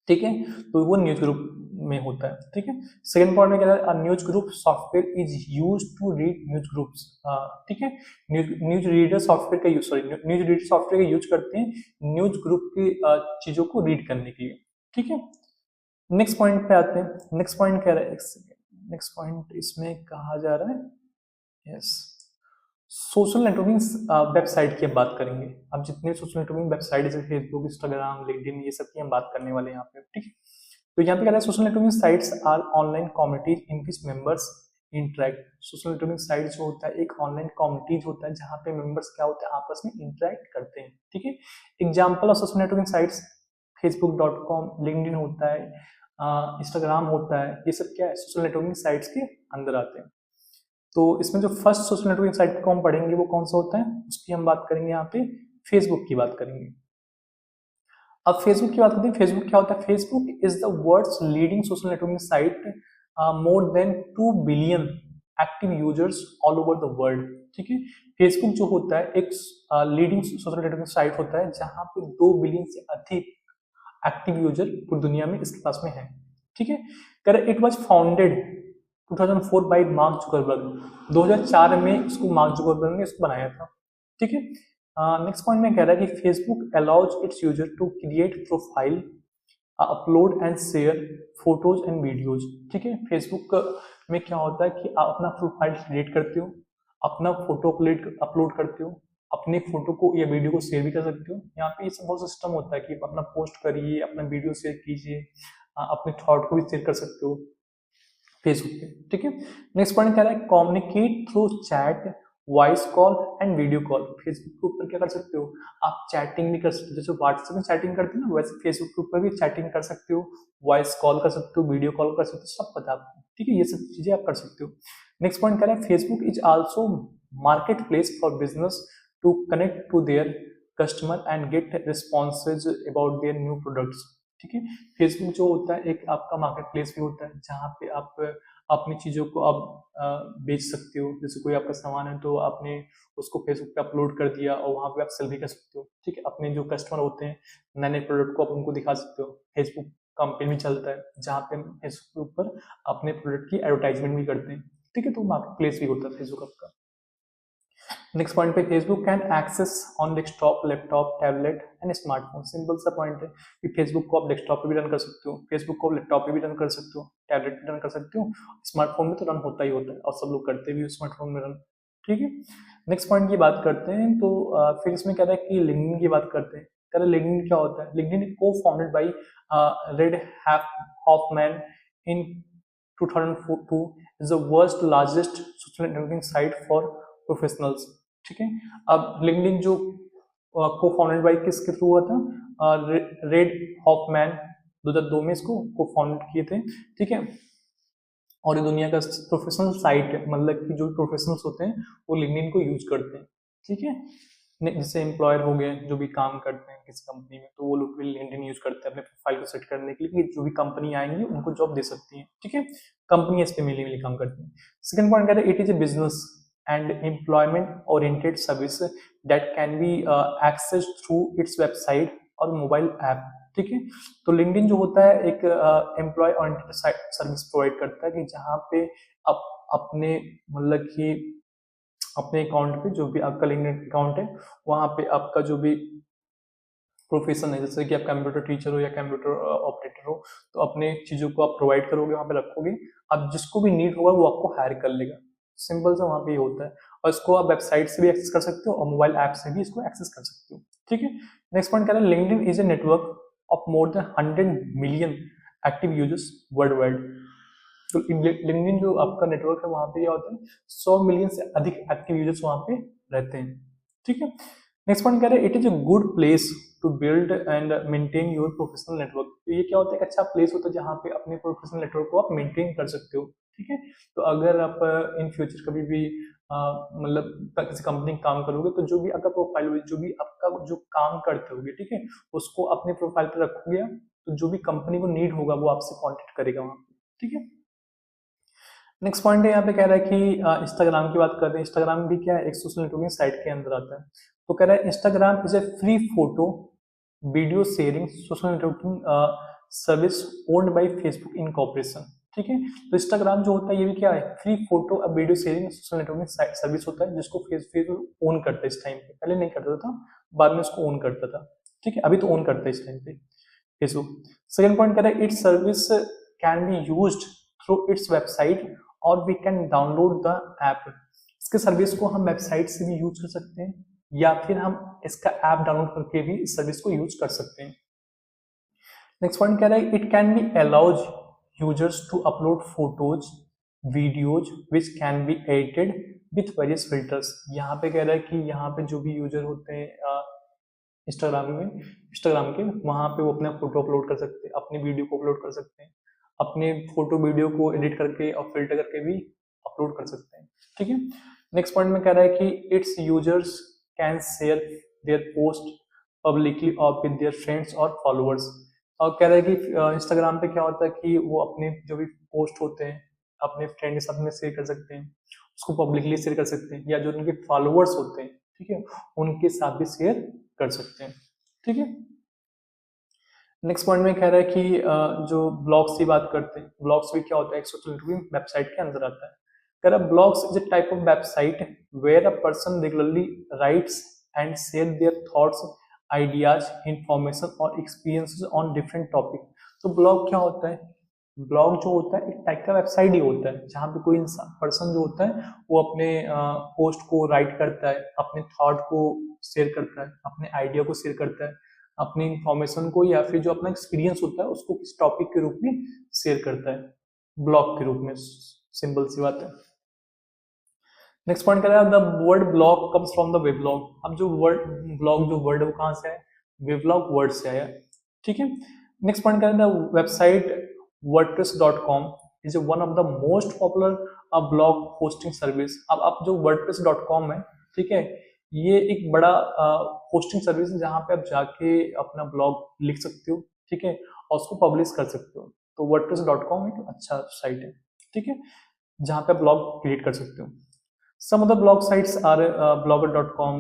ठीक है, तो वो न्यूज ग्रुप में होता है। ठीक है, सेकंड पॉइंट में क्या है, news group software is used to read news groups. ठीक है, न्यूज रीडर सॉफ्टवेयर का यूज, न्यूज रीडर सॉफ्टवेयर का यूज करते हैं न्यूज ग्रुप की चीजों को रीड करने के लिए। ठीक है, नेक्स्ट पॉइंट पे आते हैं। नेक्स्ट पॉइंट क्या है, नेक्स्ट पॉइंट इसमें कहा जा रहा है, यस, सोशल नेटवर्किंग वेबसाइट की हम बात करेंगे। अब जितने सोशल नेटवर्किंग वेबसाइट जैसे फेसबुक, इंस्टाग्राम, लिंक्डइन, ये सब की हम बात करने वाले हैं यहाँ पे। ठीक है, तो यहाँ पे क्या है, social networking sites are online communities in which members interact. Social networking site जो होता है एक ऑनलाइन कम्युनिटीज होता है जहाँ पे मेंबर्स क्या होते हैं, आपस में इंटरेक्ट करते हैं। ठीक है, example of social networking sites facebook.com, LinkedIn होता है, इंस्टाग्राम होता है, ये सब क्या है, सोशल नेटवर्किंग साइट्स के अंदर आते हैं। तो इसमें जो फर्स्ट सोशल नेटवर्किंग साइट को हम पढ़ेंगे वो कौन सा होता है, उसकी हम बात करेंगे यहाँ पे, फेसबुक की बात करेंगे। अब फेसबुक की बात करते हैं, फेसबुक क्या होता है, Facebook is the world's leading social networking site, more than 2 billion active users all over the world. ठीक है, फेसबुक जो होता है एक लीडिंग सोशल नेटवर्किंग साइट होता है जहां पे 2 बिलियन से अधिक एक्टिव यूजर पूरी दुनिया में इसके पास में है। ठीक है, it was founded 2004 bye mark Zuckerberg. 2004 में इसको मार्क जुकरबर्ग ने इसको बनाया था। ठीक है, नेक्स्ट पॉइंट में कह रहा है कि Facebook allows its user to create profile, upload and share photos and videos. ठीक है, फेसबुक में क्या होता है कि आप अपना प्रोफाइल क्रिएट करते हो, अपना फोटो अपलोड करते हो, अपनी फोटो को या वीडियो को शेयर भी कर सकते हो। यहाँ पे ये सब बहुत सिस्टम होता है कि आप अपना पोस्ट करिए, अपना वीडियो शेयर कीजिए, अपने थॉट को भी शेयर कर सकते हो फेसबुक पे। ठीक है, नेक्स्ट पॉइंट कह रहा है communicate through chat, voice call and video call. Facebook के ऊपर क्या कर सकते हो, आप चैटिंग भी कर सकते हो, जैसे व्हाट्सएप में चैटिंग करते हो ना, वैसे फेसबुक के ऊपर भी चैटिंग कर सकते हो, वॉइस कॉल कर सकते हो, वीडियो कॉल कर सकते हो, सब पता है आपको। ठीक है, ये सब चीजें आप कर सकते हो। नेक्स्ट पॉइंट कह रहा है Facebook is also market place for business to connect to their customer and get responses about their new products. ठीक है, फेसबुक जो होता है एक आपका मार्केट प्लेस भी होता है, जहाँ पे आप अपनी चीज़ों को आप बेच सकते हो। जैसे कोई आपका सामान है तो आपने उसको फेसबुक पे अपलोड कर दिया और वहाँ पे आप सेल भी कर सकते हो। ठीक है, अपने जो कस्टमर होते हैं नए नए प्रोडक्ट को आप उनको दिखा सकते हो। फेसबुक कैंपेन भी चलता है जहाँ पे फेसबुक के ऊपर अपने प्रोडक्ट की एडवर्टाइजमेंट भी करते हैं। ठीक है, तो मार्केट प्लेस भी होता है फेसबुक आपका। नेक्स्ट पॉइंट पे Facebook can access on desktop, laptop, tablet and smartphone. Simple सा पॉइंट है कि फेसबुक को आप डेस्कटॉप पे भी रन कर सकते हो, फेसबुक को लैपटॉप पे भी रन कर सकते हो, टैबलेट पे रन कर सकते हो, स्मार्टफोन में तो रन होता ही होता है और सब लोग करते भी हो स्मार्टफोन में रन। ठीक है, नेक्स्ट पॉइंट की बात करते हैं तो फिर इसमें कह रहा है कि लिंक्डइन की बात करते हैं। कह रहा है लिंक्डइन क्या होता है, लिंक्डइन को founded by Reid Hoffman in 2002 is the world's largest social networking site for professionals। ठीक है, अब लिंक्डइन जो को फाउंडेड बाई किसके थ्रू हुआ था, रेड हॉफमैन 2002 में इसको को फाउंड किए थे। ठीक है, और ये दुनिया का प्रोफेशनल साइट है, मतलब कि जो प्रोफेशनल्स होते हैं वो लिंक्डइन को यूज करते हैं। ठीक है, जैसे एम्प्लॉयर हो गए जो भी काम करते हैं किसी कंपनी में, तो वो लोग भी लिंक्डइन यूज करते हैं अपने प्रोफाइल को सेट करने के लिए कि जो भी कंपनी आएंगी उनको जॉब दे सकती है। ठीक है, कंपनी इस पे मिली काम करती है। सेकंड पॉइंट कहता है it is a business and employment oriented service that can be access through its website और मोबाइल ऐप। ठीक है, तो लिंक्डइन जो होता है एक एम्प्लॉय ओरिएंटेड सर्विस प्रोवाइड करता है कि जहाँ पे आप अपने मतलब कि अपने अकाउंट पे जो भी आपका लिंक्डइन अकाउंट है वहाँ पे आपका जो भी प्रोफेशन है, जैसे कि आप कंप्यूटर टीचर हो या कंप्यूटर ऑपरेटर हो, तो अपने चीज़ों को आप प्रोवाइड करोगे, वहाँ पे रखोगे, अब जिसको भी नीड होगा वो आपको हायर कर लेगा। सिंपल सा वहाँ पे ये होता है, और इसको आप वेबसाइट से भी एक्सेस कर सकते हो और मोबाइल ऐप से भी इसको एक्सेस कर सकते हो। ठीक है, नेक्स्ट पॉइंट कह रहा है LinkedIn is a network of more than 100 million active users world wide. तो लिंक्डइन जो आपका नेटवर्क है वहाँ पे क्या होता है 100 मिलियन से अधिक एक्टिव यूजर्स वहाँ पे रहते हैं। ठीक है, नेक्स्ट पॉइंट कह रहे हैं it is a good place to build and maintain your professional network. तो ये क्या होता है, एक अच्छा प्लेस होता है जहाँ पे अपने प्रोफेशनल नेटवर्क को आप मेंटेन कर सकते हो। ठीक है, तो अगर आप इन फ्यूचर कभी भी मतलब किसी कंपनी में काम करोगे तो जो भी आपका प्रोफाइल होगी, जो भी आपका जो काम करते होगे, ठीक है, उसको अपने प्रोफाइल पर रखोगे तो जो भी कंपनी को नीड होगा वो आपसे कॉन्टेक्ट करेगा वहाँ पे। ठीक है, नेक्स्ट पॉइंट है यहाँ पे कह रहा है कि इंस्टाग्राम की बात करते हैं। इंस्टाग्राम भी क्या है, एक सोशल नेटवर्किंग साइट के अंदर आता है। तो कह रहा है Instagram is a free photo video sharing social networking service owned by Facebook in corporation. ठीक है, तो इंस्टाग्राम जो होता है ये भी क्या है, फ्री फोटो अब video sharing social networking service होता है जिसको फेसबुक ओन करता है। इस टाइम पे पहले नहीं करता था, बाद में उसको ओन करता था। ठीक है, अभी तो ओन करता है इस टाइम पे फेसबुक। सेकंड पॉइंट कह रहा है its service can be used through its website or we can download the app. इसके सर्विस को हम वेबसाइट से भी यूज कर सकते हैं या फिर हम इसका ऐप डाउनलोड करके भी इस सर्विस को यूज कर सकते हैं। नेक्स्ट पॉइंट कह रहा है it can be allows users to upload photos videos which can be edited with various filters. यहाँ पे कह रहा है कि यहाँ पे जो भी यूजर होते हैं इंस्टाग्राम के वहाँ पे वो अपना फोटो अपलोड कर सकते हैं, अपनी वीडियो को अपलोड कर सकते हैं, अपने फोटो वीडियो को एडिट करके और फिल्टर करके भी अपलोड कर सकते हैं। ठीक है, नेक्स्ट पॉइंट में कह रहा है कि it's users can share their post publicly और विद देयर फ्रेंड्स और फॉलोअर्स। और कह रहा है कि इंस्टाग्राम पे क्या होता है कि वो अपने जो भी पोस्ट होते हैं अपने फ्रेंड के साथ में शेयर कर सकते हैं, उसको पब्लिकली शेयर कर सकते हैं, या जो उनके फॉलोअर्स होते हैं, ठीक है, उनके साथ भी शेयर कर सकते हैं। ठीक है, नेक्स्ट पॉइंट में कह रहा है कि जो ब्लॉग्स की बात करते हैं, ब्लॉग्स भी क्या होता है एक सोशल नेटवर्किंग वेबसाइट के अंदर आता है। कह रहा है blogs is a type of website where a person regularly writes and share their thoughts, ideas, information और एक्सपीरियंसेस ऑन डिफरेंट टॉपिक। तो ब्लॉग क्या होता है? ब्लॉग जो होता है एक टाइप का वेबसाइट ही होता है जहाँ पे कोई इंसान पर्सन जो होता है वो अपने पोस्ट को राइट करता है, अपने थॉट को शेयर करता है, अपने आइडिया को शेयर करता है, अपनी इंफॉर्मेशन को या फिर जो अपना एक्सपीरियंस होता है उसको किस टॉपिक के रूप में शेयर करता है ब्लॉग के रूप में। सिंपल सी बात है। नेक्स्ट पॉइंट कह रहा है the word blog comes from the weblog. अब जो वर्ड ब्लॉग जो वर्ड है वो कहाँ से है? वेबलॉग वर्ड से आया। ठीक है। नेक्स्ट पॉइंट कह रहा है the website wordpress.com is one of the most popular blog hosting service। अब आप जो wordpress.com है, ठीक है, ये एक बड़ा होस्टिंग सर्विस है जहाँ पे आप जाके अपना ब्लॉग लिख सकते हो, ठीक है, और उसको पब्लिश कर सकते हो। तो wordpress.com एक अच्छा साइट है, ठीक है, जहाँ पे आप ब्लॉग क्रिएट कर सकते हो। Some of the blog sites are blogger.com,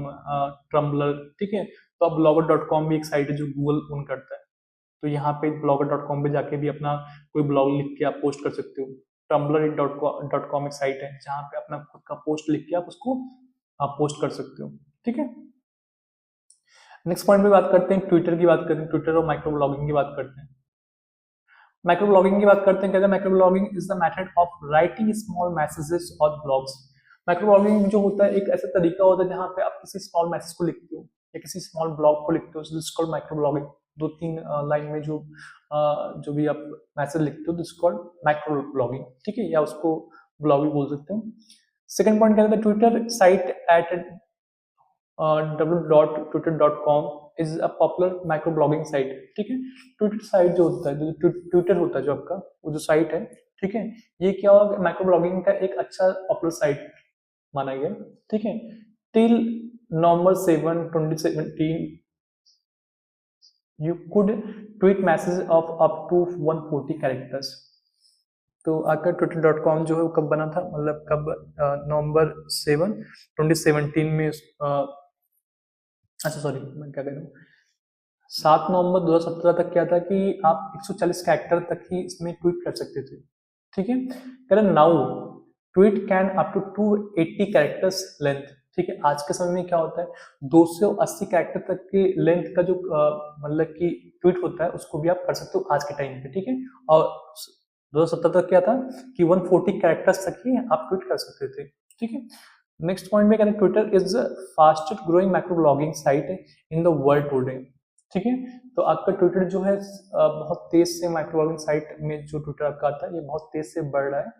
Tumblr, ठीक है। तो अब blogger.com भी एक साइट है जो गूगल ओन करता है। तो यहाँ पे blogger.com पे जाके भी अपना कोई ब्लॉग लिख के आप पोस्ट कर सकते हो। tumblr.com एक साइट है जहाँ पे अपना खुद का पोस्ट लिख के आप उसको आप पोस्ट कर सकते हो, ठीक है। नेक्स्ट पॉइंट पे बात करते हैं, ट्विटर की बात करते हैं, ट्विटर और माइक्रो ब्लॉगिंग की बात करते हैं। माइक्रो ब्लॉगिंग की बात करते हैं, कहते हैं micro blogging is the method of writing small messages और ब्लॉग्स। माइक्रो ब्लॉगिंग जो होता है एक ऐसा तरीका होता है जहाँ पे आप किसी स्मॉल मैसेज को लिखते हो या किसी स्मॉल ब्लॉग को लिखते हो, this called micro blogging. 2-3 line में जो भी आप मैसेज लिखते हो दिस कॉल्ड माइक्रो ब्लॉगिंग, ठीक है, या उसको ब्लॉग भी बोल सकते हो। सेकंड पॉइंट कहते हैं Twitter site at www.twitter.com is a popular micro blogging site, ठीक है। ट्विटर साइट जो होता है, जो ट्विटर होता है जो आपका वो जो साइट है, ठीक है, ये क्या होगा माइक्रो ब्लॉगिंग का एक अच्छा पॉपुलर साइट माना गया, ठीक है। Till November 7, 2017 you could tweet messages of up to 140 characters। तो आपका twitter.com जो है वो कब बना था, मतलब कब? November 7, 2017 में अच्छा सॉरी मैं क्या कह रहा हूँ, 7 नवंबर 2017 तक क्या था कि आप 140 कैरेक्टर तक ही इसमें ट्वीट कर सकते थे, ठीक है। कह रहे now tweet can up to 280 characters length, ठीक है। आज के समय में क्या होता है 280 कैरेक्टर तक के लेंथ का जो मतलब कि ट्वीट होता है उसको भी आप कर सकते हो आज के टाइम पे, ठीक है। और 2017 तक क्या था कि 140 कैरेक्टर्स तक ही आप ट्वीट कर सकते थे, ठीक है। नेक्स्ट पॉइंट में कह रहे Twitter is fastest growing micro blogging site in the world today, ठीक है। तो आपका ट्विटर जो है बहुत तेज से माइक्रो ब्लॉगिंग साइट में जो ट्विटर आपका आता है ये बहुत तेज से बढ़ रहा है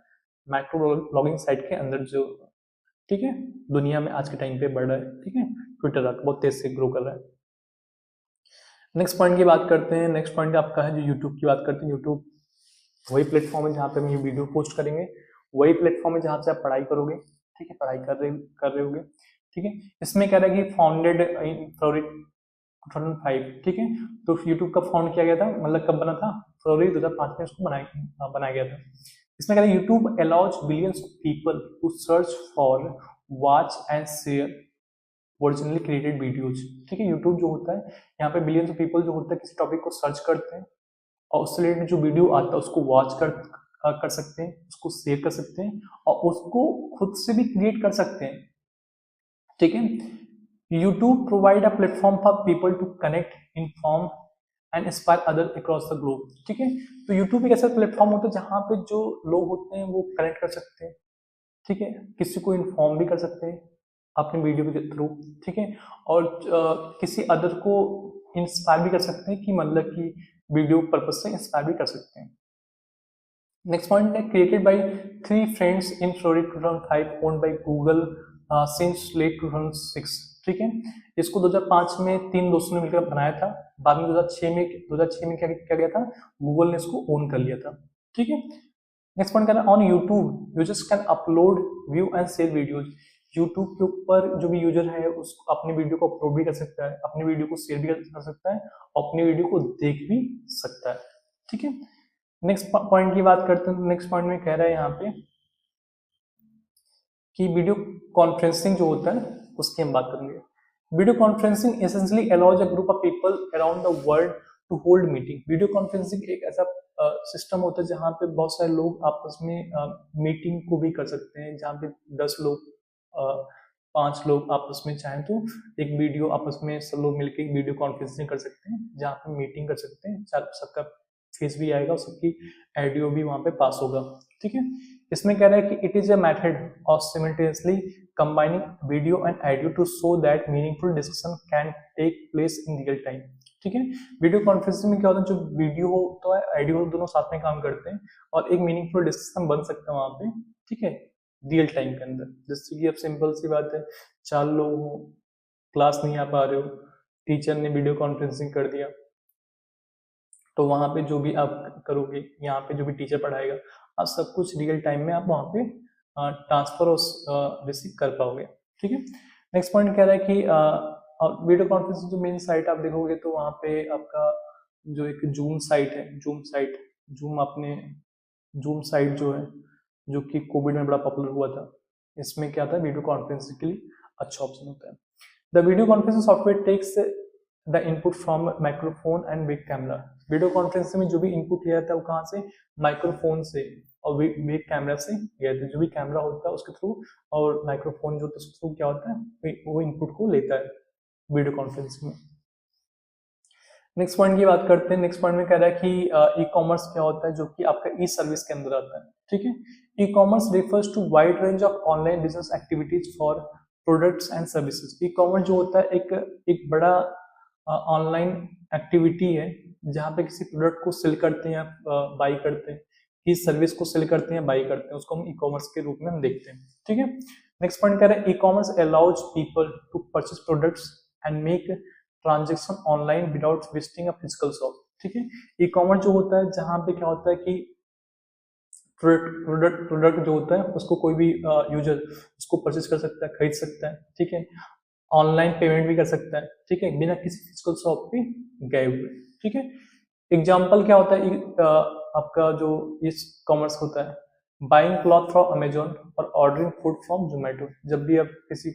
माइक्रो ब्लॉगिंग साइट के अंदर जो, ठीक है, दुनिया में आज के टाइम पे बढ़ रहा है, ठीक है। ट्विटर आपका बहुत तेज से ग्रो कर रहा है। नेक्स्ट पॉइंट की बात करते हैं, नेक्स्ट पॉइंट आपका है जो यूट्यूब की बात करते हैं। यूट्यूब वही प्लेटफॉर्म है जहाँ पे हम ये वीडियो पोस्ट करेंगे, वही प्लेटफॉर्म है जहाँ से आप पढ़ाई करोगे, ठीक है, पढ़ाई कर रहे होगे, ठीक है। इसमें कह रहा है कि फाउंडेड इन फरवरी 2005, ठीक है। तो यूट्यूब का फाउंड किया गया था, मतलब कब बना था? फरवरी 2005 में इसको बनाया गया था। इसमें कहते हैं YouTube allows billions of people to search for, watch and share originally created videos, ठीक है। यूट्यूब जो होता है यहाँ पे बिलियंस ऑफ पीपल जो होता है किसी टॉपिक को सर्च करते हैं और उससे रिलेटेड जो वीडियो आता है उसको वॉच कर सकते हैं, उसको शेयर कर सकते हैं और उसको खुद से भी क्रिएट कर सकते हैं, ठीक है। YouTube provide a platform for people to connect, inform and inspire other across the globe, ठीक है। तो YouTube एक ऐसा प्लेटफॉर्म होता है जहाँ पे जो लोग होते हैं वो कनेक्ट कर सकते हैं, ठीक है, किसी को इन्फॉर्म भी कर सकते हैं अपने वीडियो के थ्रू, ठीक है, और किसी अदर को इंस्पायर भी कर सकते हैं कि मतलब कि वीडियो पर्पज से इंस्पायर भी कर सकते हैं। नेक्स्ट पॉइंट है created by 3 friends in February 2005 owned by Google since late 2006, ठीक है। इसको 2005 में 3 दोस्तों ने मिलकर बनाया था, बाद में 2006 में क्या गया था, गूगल ने इसको ओन कर लिया था, ठीक है। नेक्स्ट पॉइंट कहना on YouTube users can upload, view and share videos. YouTube के ऊपर जो भी यूजर है उसको अपनी वीडियो को अपलोड भी कर सकता है, अपनी वीडियो को शेयर भी कर सकता है और अपनी वीडियो को देख भी सकता है, ठीक है। नेक्स्ट पॉइंट की बात करते हैं। नेक्स्ट पॉइंट में कह रहा है यहाँ पे कि वीडियो कॉन्फ्रेंसिंग जो होता है उसकी हम बात करेंगे। Video conferencing essentially allows a group of people around the world to hold meeting. Video conferencing एक ऐसा सिस्टम होता है जहाँ पे बहुत सारे लोग आपस में मीटिंग को भी कर सकते हैं, जहाँ पे 10 लोग 5 लोग आपस में चाहें तो एक वीडियो आपस में सब लोग मिलकर एक वीडियो कॉन्फ्रेंसिंग कर सकते हैं, जहाँ पे मीटिंग कर सकते हैं, सबका फेस भी आएगा और सबकी ऑडियो भी वहाँ पे पास होगा। ठीक है, इसमें कह रहा है कि it is a method of simultaneously combining video and audio to show that meaningful discussion can take place in real time. ठीक है, वीडियो कॉन्फ्रेंसिंग में क्या होता है, जो वीडियो हो तो है ऑडियो दोनों साथ में काम करते हैं और एक मीनिंगफुल डिस्कशन बन सकता है वहाँ पे। ठीक है, रियल टाइम के अंदर, जैसे कि अब सिंपल सी बात है, 4 लोग हो, क्लास नहीं आ पा रहे हो, टीचर ने वीडियो कॉन्फ्रेंसिंग कर दिया, तो वहाँ पे जो भी आप करोगे, यहाँ पे जो भी टीचर पढ़ाएगा, आप सब कुछ रियल टाइम में आप वहाँ पे ट्रांसफर और रिसीव कर पाओगे। ठीक है, नेक्स्ट पॉइंट कह रहा है कि वीडियो कॉन्फ्रेंसिंग जो मेन साइट आप देखोगे तो वहाँ पे आपका जो एक जूम साइट है, जूम साइट जो है, जो कि कोविड में बड़ा पॉपुलर हुआ था, इसमें क्या था, वीडियो कॉन्फ्रेंसिंग के लिए अच्छा ऑप्शन होता है। The video conferencing software takes the input from microphone and web camera. Video conferencing में जो भी इनपुट लिया जाता है वो कहाँ से, माइक्रोफोन से और वेब कैमरा से लिया जाता है। जो भी कैमरा होता है उसके थ्रू और माइक्रोफोन जो होता है उसके थ्रू क्या होता है, वो इनपुट को लेता है वीडियो कॉन्फ्रेंसिंग में। नेक्स्ट पॉइंट की बात करते हैं। नेक्स्ट पॉइंट में कह रहा है कि ई कॉमर्स क्या होता है, जो कि आपका ई सर्विस के अंदर आता है। ठीक है, e commerce refers to wide range of online business activities for products and services. E commerce जो होता है एक बड़ा ऑनलाइन एक्टिविटी है, जहाँ पे किसी प्रोडक्ट को सेल करते हैं या बाई करते हैं, किसी सर्विस को सेल करते हैं बाई करते हैं, उसको हम ई कॉमर्स के रूप में हम देखते हैं। ठीक है, नेक्स्ट पॉइंट कह रहे हैं e commerce allows people to purchase products and make transaction online without visiting a physical shop. ठीक है, ई कॉमर्स जो होता है, जहाँ पे क्या होता है कि प्रोडक्ट जो होता है उसको कोई भी यूजर उसको परचेज कर सकता है, खरीद सकता है। ठीक है, ऑनलाइन पेमेंट भी कर सकता है। ठीक है, बिना किसी फिजिकल शॉप पे गए हुए। ठीक है, एग्जाम्पल क्या होता है आपका जो इस कॉमर्स होता है, बाइंग क्लॉथ फ्रॉम अमेजोन और ऑर्डरिंग फूड फ्रॉम जोमेटो। जब भी आप किसी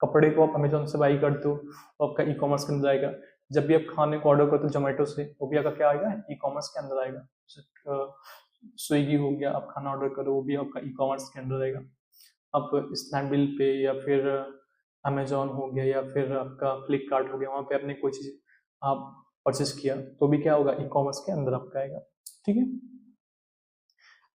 कपड़े को आप अमेजोन से बाई करते हो तो आपका ई कॉमर्स के अंदर आएगा। जब भी आप खाने को ऑर्डर करते हो जोमेटो से, वो भी आपका क्या आएगा, ई कॉमर्स के अंदर आएगा। स्विगी हो गया, आप खाना ऑर्डर करो, वो भी आपका ई कॉमर्स के अंदर आएगा। आप स्नैपडील पे या फिर अमेजोन हो गया या फिर आपका फ्लिपकार्ट हो गया, वहाँ पे आपने कोई चीज़ आप परचेस किया तो भी क्या होगा, ई कॉमर्स के अंदर आपका आएगा। ठीक है,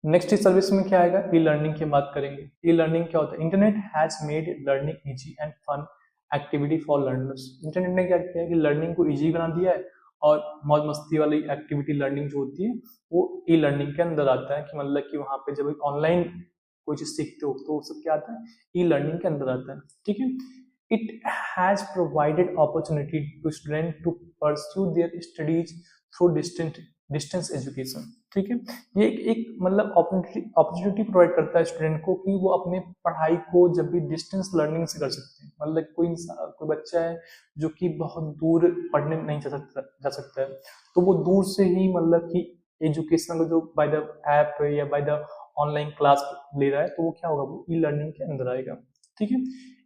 नेक्स्ट सर्विस में क्या आएगा, ई लर्निंग की बात करेंगे। ई लर्निंग क्या होता है, internet has made learning easy and fun activity for learners. Internet ने क्या किया है कि लर्निंग को इजी बना दिया है और मौज मस्ती वाली एक्टिविटी लर्निंग जो होती है वो ई लर्निंग के अंदर आता है। कि मतलब कि वहाँ पे जब ऑनलाइन कोई चीज सीखते हो तो वो सब क्या आता है, ई लर्निंग के अंदर आता है। ठीक है, it has provided opportunity to student to pursue their studies through distance education. ठीक है, ये एक मतलब अपॉर्चुनिटी प्रोवाइड करता है स्टूडेंट को कि वो अपने पढ़ाई को जब भी डिस्टेंस लर्निंग से कर सकते हैं। मतलब कोई बच्चा है जो कि बहुत दूर पढ़ने नहीं जा सकता है, तो वो दूर से ही मतलब कि एजुकेशन को जो बाय द ऐप या बाय द ऑनलाइन क्लास ले रहा है, तो वो क्या होगा, वो ई लर्निंग के अंदर आएगा। ठीक है,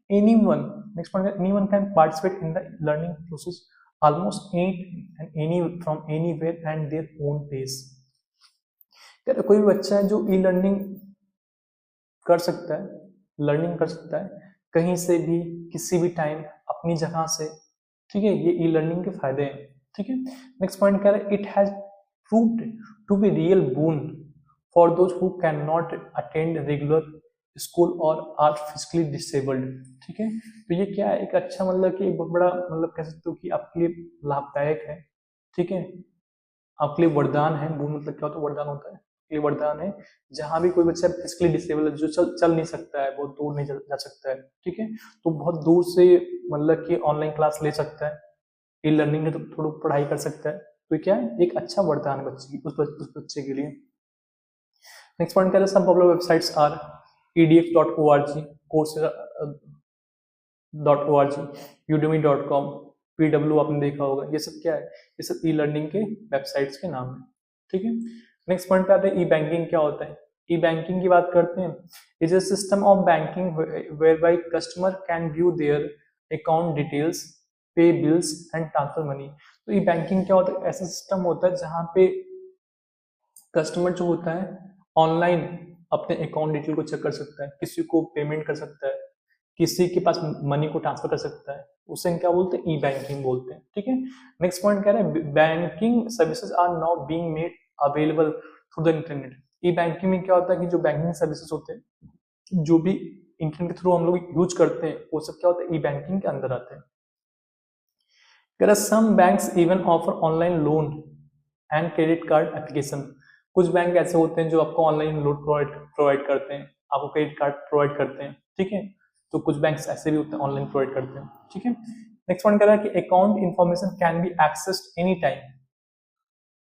anyone, next point, anyone can participate in the learning process almost any from anywhere and their own pace। कोई भी बच्चा है जो ई लर्निंग कर सकता है, लर्निंग कर सकता है कहीं से भी किसी भी टाइम अपनी जगह से। ठीक है, ये ई लर्निंग के फायदे हैं। ठीक है, नेक्स्ट पॉइंट क्या है, it has proved to be real boon for those who can not attend regular school और आर फिजिकली डिसेबल्ड। ठीक है, तो ये क्या है, एक अच्छा मतलब कि एक बहुत बड़ा मतलब कह सकते हो कि आपके लिए लाभदायक है। ठीक है, आपके लिए वरदान है। वो मतलब क्या होता है, वरदान होता है, ये वरदान है। जहां भी कोई बच्चा फिजिकली डिसेबल है, जो चल नहीं सकता है, बहुत दूर नहीं जा सकता है, ठीक है, तो बहुत दूर से मतलब कि ऑनलाइन क्लास ले सकता है, ई लर्निंग में तो थोड़ा पढ़ाई कर सकता है। तो क्या है, एक अच्छा वरदान है बच्चे की, उस बच्चे के लिए। नेक्स्ट पॉइंट क्या है, some popular websites are edx.org, coursera.org, udemy.com, PW आपने देखा होगा। ये सब क्या है, ये सब ई लर्निंग के वेबसाइट्स के नाम है। ठीक है, नेक्स्ट पॉइंट पे आते हैं, ई बैंकिंग क्या होता है। ई बैंकिंग की बात करते हैं, is a system of banking where by customer can view their account details, pay bills and transfer money. तो ई बैंकिंग क्या होता है, ऐसा सिस्टम होता है जहां पे कस्टमर जो होता है ऑनलाइन अपने अकाउंट डिटेल को चेक कर सकता है, किसी को पेमेंट कर सकता है, किसी के पास मनी को ट्रांसफर कर सकता है, उसे हम क्या बोलते हैं, ई बैंकिंग बोलते हैं। ठीक है, नेक्स्ट पॉइंट कह रहे हैं banking services are now being made available through the internet. E banking में क्या होता है कि जो बैंकिंग सर्विसेज होते हैं, जो भी इंटरनेट के थ्रू हम लोग यूज करते हैं, वो सब क्या होता है, ई बैंकिंग के अंदर आते हैं। कह रहे some banks even offer online loan and credit card application. कुछ बैंक ऐसे होते हैं जो आपको ऑनलाइन लोन प्रोवाइड करते हैं, आपको क्रेडिट कार्ड प्रोवाइड करते हैं। ठीक है, तो कुछ बैंक्स ऐसे भी होते हैं, ऑनलाइन प्रोवाइड करते हैं। ठीक है, नेक्स्ट पॉइंट कह रहा है कि account information can be accessed any time,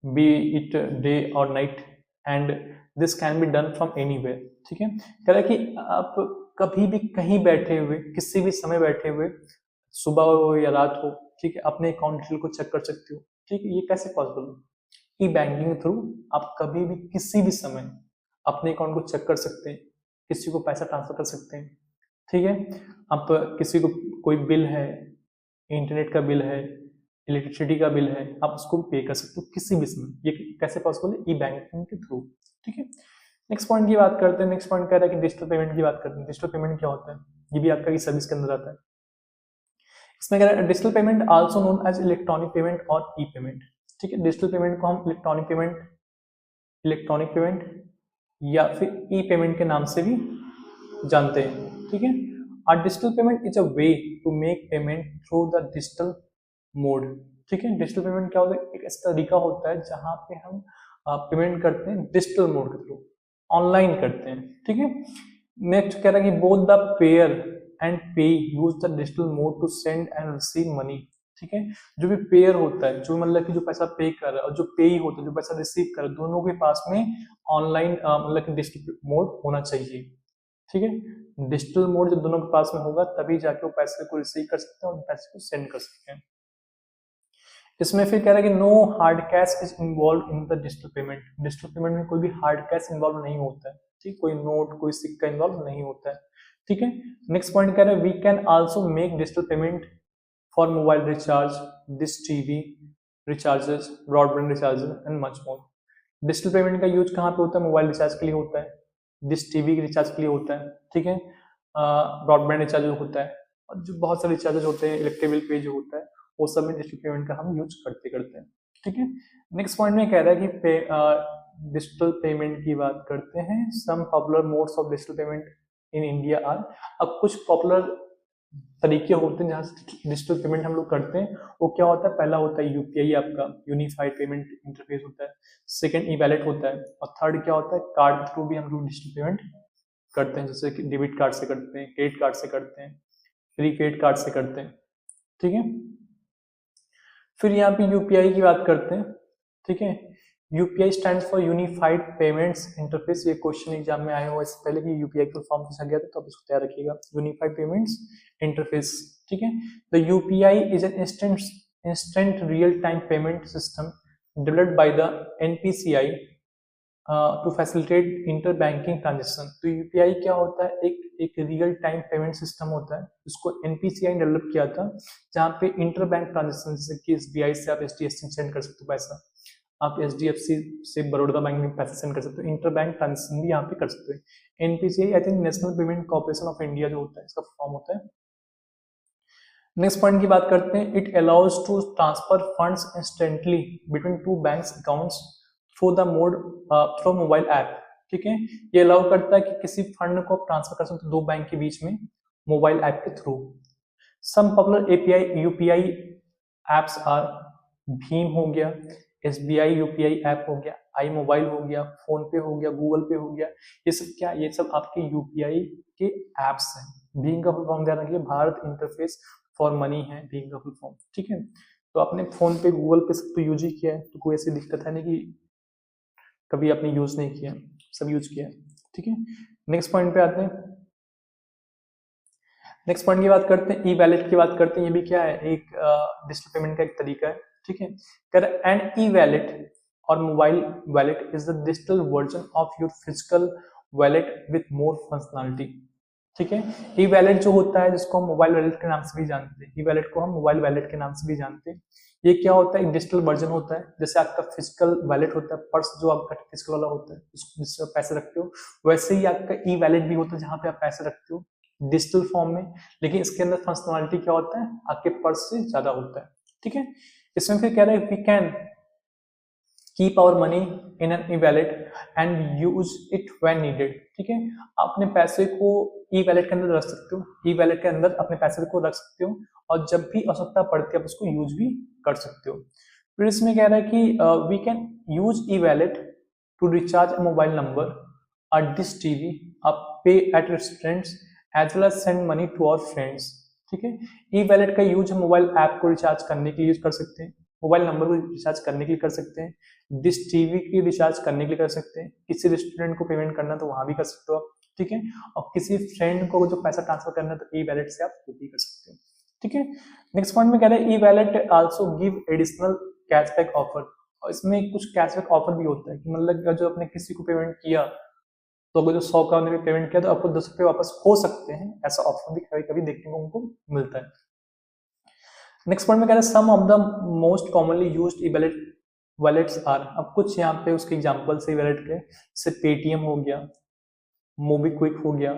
be it day or night, and this can be done from anywhere. ठीक है, कह रहा है कि आप कभी भी कहीं बैठे हुए, किसी भी समय बैठे हुए, सुबह हो या रात हो, ठीक है, अपने अकाउंट डिटेल को चेक कर सकते हो। ठीक है, ये कैसे पॉसिबल है, ई बैंकिंग के थ्रू आप कभी भी किसी भी समय अपने अकाउंट को चेक कर सकते हैं, किसी को पैसा ट्रांसफर कर सकते हैं। ठीक है, आप किसी को कोई बिल है, इंटरनेट का बिल है, इलेक्ट्रिसिटी का बिल है, आप उसको पे कर सकते हो किसी भी समय। ये कैसे पॉसिबल है, ई बैंकिंग के थ्रू। ठीक है, नेक्स्ट पॉइंट की बात करते हैं। नेक्स्ट पॉइंट कह रहा है कि डिजिटल पेमेंट की बात करते हैं। डिजिटल पेमेंट क्या होता है, ये भी आपका ई सर्विस के अंदर आता है। इसमें कह रहा है digital payment also known as electronic payment और ई पेमेंट। ठीक है, डिजिटल पेमेंट को हम इलेक्ट्रॉनिक पेमेंट या फिर ई पेमेंट के नाम से भी जानते हैं। ठीक है, और digital payment is a way to make payment through the digital mode. ठीक है, डिजिटल पेमेंट क्या होता है, एक ऐसा तरीका होता है जहां पे हम पेमेंट करते हैं डिजिटल मोड के थ्रू, ऑनलाइन करते हैं। ठीक है, नेक्स्ट कह रहा है कि both the payer and payee use the digital mode to send and receive money. ठीक है, जो भी पेयर होता है, जो मतलब कि जो पैसा पे कर रहा है, और जो पे होता है, जो पैसा रिसीव कर रहा है, दोनों के पास में ऑनलाइन मतलब कि डिजिटल मोड होना चाहिए। ठीक है, डिजिटल मोड जब दोनों के पास में होगा तभी जाके वो पैसे को रिसीव कर सकते हैं और पैसे को सेंड कर सकते हैं। इसमें फिर कह रहा है कि no hard cash is involve in the digital payment. Digital payment में कोई भी हार्ड कैश इन्वॉल्व नहीं होता है। ठीक, कोई नोट, कोई सिक्का इन्वॉल्व नहीं होता है। ठीक है, नेक्स्ट पॉइंट कह रहा है we can also make digital payment for mobile recharge, dish TV recharges, broadband recharges and much more. Digital payment का यूज कहाँ पे होता है, मोबाइल रिचार्ज के लिए होता है, डिश टीवी के रिचार्ज के लिए होता है। ठीक है, ब्रॉडबैंड रिचार्ज होता है, और जो बहुत सारे रिचार्जेस होते हैं, इलेक्ट्रिक बिल पे जो होता है, वो सब में डिजिटल पेमेंट का हम यूज करते हैं। ठीक है, नेक्स्ट पॉइंट में कह रहा है कि डिजिटल पेमेंट की बात करते हैं। Some popular modes of digital payment in India are. अब कुछ पॉपुलर तरीके होते हैं जहाँ से डिजिटल पेमेंट हम लोग करते हैं, वो क्या होता है, पहला होता है यूपीआई, आपका यूनिफाइड पेमेंट इंटरफेस होता है। सेकंड ई वैलेट होता है, और थर्ड क्या होता है, कार्ड के थ्रू भी हम लोग डिजिटल पेमेंट करते हैं, जैसे कि डेबिट कार्ड से करते हैं, क्रेडिट कार्ड से करते हैं, प्रीपेड कार्ड से करते हैं। ठीक है, फिर यहाँ पे यूपीआई की बात करते हैं। ठीक है, UPI stand for unified payments interface. ये क्वेश्चन एग्जाम में आया हुआ इससे पहले कि यूपीआई का फॉर्म पूछा गया था, तो आप इसको तैयार रखिएगा, यूनिफाइड पेमेंट्स इंटरफेस। ठीक है, the UPI is an instant real time payment system developed by the NPCI to facilitate inter banking transaction. तो यूपीआई क्या होता है, एक रियल टाइम पेमेंट सिस्टम होता है, इसको एनपीसीआई ने डेवलप किया था, जहाँ पे इंटर बैंक ट्रांजेक्शन, जैसे कि एसबीआई से आप एचडीएफसी सेंड कर सकते हो पैसा, आप एचडीएफसी से बड़ौदा बैंक में पैसा सेंड कर सकते हो, इंटर बैंक ट्रांजेक्शन भी यहाँ पे कर सकते हो। NPCI I think national payment corporation of India जो होता है, इसका फॉर्म होता है। नेक्स्ट पॉइंट की बात करते हैं। It allows to transfer funds instantly between two banks accounts through the mode through mobile app. ठीक है, ये अलाउ करता है कि किसी फंड को आप ट्रांसफर कर सकते हो दो बैंक के बीच में मोबाइल ऐप के through. Some popular API UPI apps are भीम हो गया, एसबीआई यूपीआई ऐप हो गया, आई मोबाइल हो गया, फोन पे हो गया, गूगल पे हो गया। ये सब क्या, ये सब आपके यूपीआई के एप्स हैं। भीम का फुल फॉर्म ध्यान रखिए, भारत इंटरफेस फॉर मनी है भीम का फुल फॉर्म। ठीक है, तो आपने फोन पे, गूगल पे सब तो यूज ही किया है, तो कोई ऐसी दिक्कत है नहीं कि कभी आपने यूज नहीं किया, सब यूज किया है। ठीक है, नेक्स्ट पॉइंट पे आते हैं। नेक्स्ट पॉइंट की बात करते हैं, ई वैलेट की बात करते हैं। ये भी क्या है, एक डिजिटल पेमेंट का एक तरीका है। ठीक है, कर एन ई वैलेट और mobile wallet is the digital version of your physical wallet with more functionality. ठीक है, ई वैलेट जो होता है, जिसको हम मोबाइल वैलेट के नाम से भी जानते हैं, ई वैलेट को हम मोबाइल वैलेट के नाम से भी जानते हैं। ये क्या होता है, एक डिजिटल वर्जन होता है। जैसे आपका फिजिकल वैलेट होता है, पर्स जो आपका फिजिकल वाला होता है जिसमें पैसे रखते हो, वैसे ही आपका ई वैलेट भी होता है जहां पे आप पैसे रखते हो। डिजिटल फॉर्म में, लेकिन इसके अंदर फंक्शनलिटी क्या होता है, आपके पर्स से ज्यादा होता है। ठीक है, इसमें फिर कह रहा है we can keep our money in an e wallet and use it when needed. ठीक है, अपने पैसे को ई वैलेट के अंदर रख सकते हो, ई वैलेट के अंदर अपने पैसे को रख सकते हो, और जब भी आवश्यकता पड़ती है आप उसको यूज भी कर सकते हो। फिर इसमें कह रहा है कि we can use e wallet to recharge a mobile number, a dish TV, a pay at restaurants as well as send money to our friends. ठीक है, ई वैलेट का यूज हम मोबाइल ऐप को रिचार्ज करने के लिए use कर सकते हैं, मोबाइल नंबर को रिचार्ज करने के लिए कर सकते हैं, डिश टीवी की रिचार्ज करने के लिए कर सकते हैं, किसी रेस्टोरेंट को पेमेंट करना तो वहां भी कर सकते हो। ठीक है, और किसी फ्रेंड को जो पैसा ट्रांसफर करना है तो ई वैलेट से आप वो भी कर सकते हो। ठीक है, नेक्स्ट पॉइंट में कह रहे हैं e wallet also give additional cashback offer, और इसमें कुछ कैशबैक ऑफर भी होता है कि मतलब जो आपने किसी को पेमेंट किया तो अगर जो 100 का आपने पेमेंट किया तो आपको 10 रुपये वापस हो सकते हैं, ऐसा ऑप्शन भी कभी कभी देखने को उनको मिलता है। नेक्स्ट पॉइंट में कह रहे हैं some of the most commonly used e wallets are, अब कुछ यहाँ पे उसके एग्जांपल्स है वैलेट के, जैसे पेटीएम हो गया, मोबीक्विक हो गया,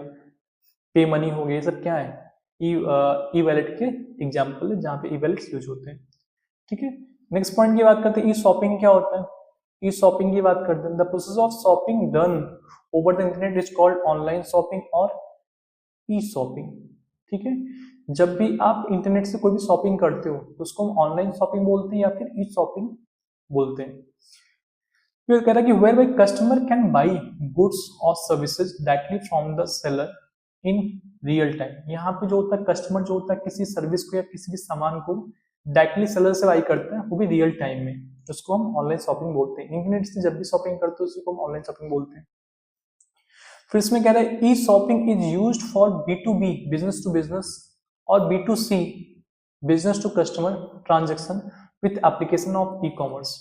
पे मनी हो गया, ये सब क्या है ई वैलेट के एग्जांपल है जहाँ पे ई वैलेट्स यूज होते हैं। ठीक है, नेक्स्ट पॉइंट की बात करते हैं ई शॉपिंग क्या होता है। ई शॉपिंग की बात करते हैं the process of shopping done over the internet is called online shopping और ई शॉपिंग। ठीक है, जब भी आप इंटरनेट से कोई भी शॉपिंग करते हो तो उसको हम ऑनलाइन शॉपिंग बोलते हैं या फिर ई शॉपिंग बोलते हैं। फिर कह रहा है कि where by customer can buy goods or services directly from the seller in real time. यहाँ पे जो होता है कस्टमर जो होता है किसी सर्विस को या किसी भी सामान को डायरेक्टली सेलर से बाई करते हैं, वो भी रियल टाइम में, उसको हम ऑनलाइन शॉपिंग बोलते हैं। इंटरनेट से जब भी शॉपिंग करते हैं उसी को हम ऑनलाइन शॉपिंग बोलते हैं। फिर इसमें कह रहा है e shopping is used for B2B business to business or B2C business to customer transaction with application of e commerce.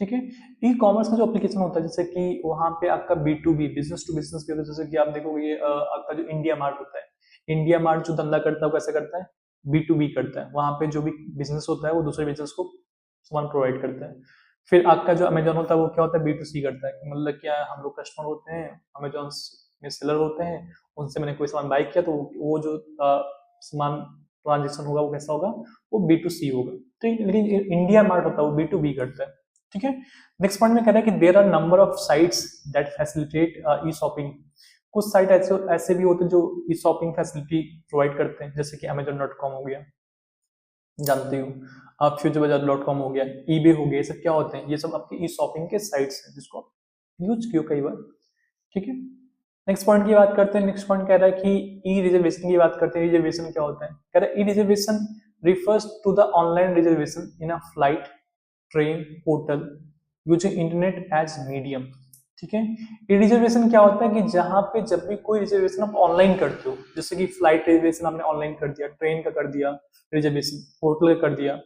ठीक है, ई कॉमर्स का जो एप्लीकेशन होता है जैसे कि वहां पे आपका B2B बिजनेस टू बिजनेस भी होता है, जैसे कि आप देखोगे ये आपका जो इंडिया मार्ट होता है, इंडिया मार्ट जो धंधा करता है वो कैसे करता है, B2B करता है, वहां पे जो भी बिजनेस होता है वो दूसरे बिजनेस को सामान प्रोवाइड करता है। फिर आपका जो अमेजोन होता है वो क्या होता है, B2C करता है, मतलब क्या हम लोग कस्टमर होते हैं, अमेजोन में सेलर होते हैं, उनसे मैंने कोई सामान बाय किया तो वो जो सामान ट्रांजेक्शन होगा वो कैसा होगा, वो B2C होगा। ठीक है, लेकिन इंडिया मार्ट होता है वो B2B करता है। ठीक है, नेक्स्ट पॉइंट में कह रहा है कि there are number of sites that facilitate e shopping. कुछ साइट ऐसे भी होते हैं जो ई शॉपिंग फैसिलिटी प्रोवाइड करते हैं, जैसे कि Amazon.com हो गया, जानते हो आप, futurebazaar.com हो गया, eBay हो गया, ये सब क्या होते हैं, ये सब आपके ई शॉपिंग के साइट्स हैं जिसको यूज किया कई बार। ठीक है, नेक्स्ट पॉइंट की बात करते हैं। नेक्स्ट पॉइंट कह रहा है कि ई रिजर्वेशन की बात करते हैं। रिजर्वेशन क्या होता है, कह रहा है e reservation refers to the online reservation in a flight, train, hotel using internet as medium. ठीक है, ई रिजर्वेशन क्या होता है कि जहां पे जब भी कोई रिजर्वेशन आप ऑनलाइन करते हो, जैसे कि फ्लाइट रिजर्वेशन आपने ऑनलाइन कर दिया, ट्रेन का कर दिया रिजर्वेशन, होटल का कर दिया,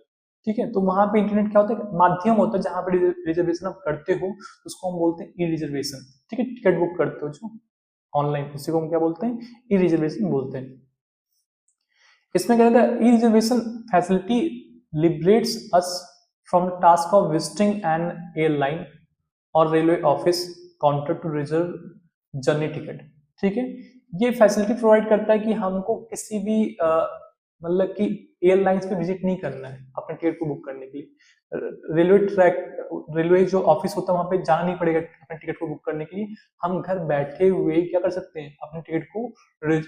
ठीक है, तो वहां पे इंटरनेट क्या होता है, माध्यम होता है जहां पे रिजर्वेशन आप करते हो उसको हम बोलते हैं ई रिजर्वेशन। ठीक है, टिकट बुक करते हो जो ऑनलाइन, उसी को हम क्या बोलते हैं, ई रिजर्वेशन बोलते हैं। इसमें क्या कहता है, e reservation facility liberates us from task of visiting an airline or railway office counter to reserve journey ticket. ठीक है, ये फैसिलिटी प्रोवाइड करता है कि हमको किसी भी मतलब कि एयरलाइंस पे विजिट नहीं करना है अपने टिकट को बुक करने के लिए, रेलवे जो ऑफिस होता है वहां पे जाना नहीं पड़ेगा अपने टिकट को बुक करने के लिए, हम घर बैठे हुए क्या कर सकते हैं, अपने टिकट को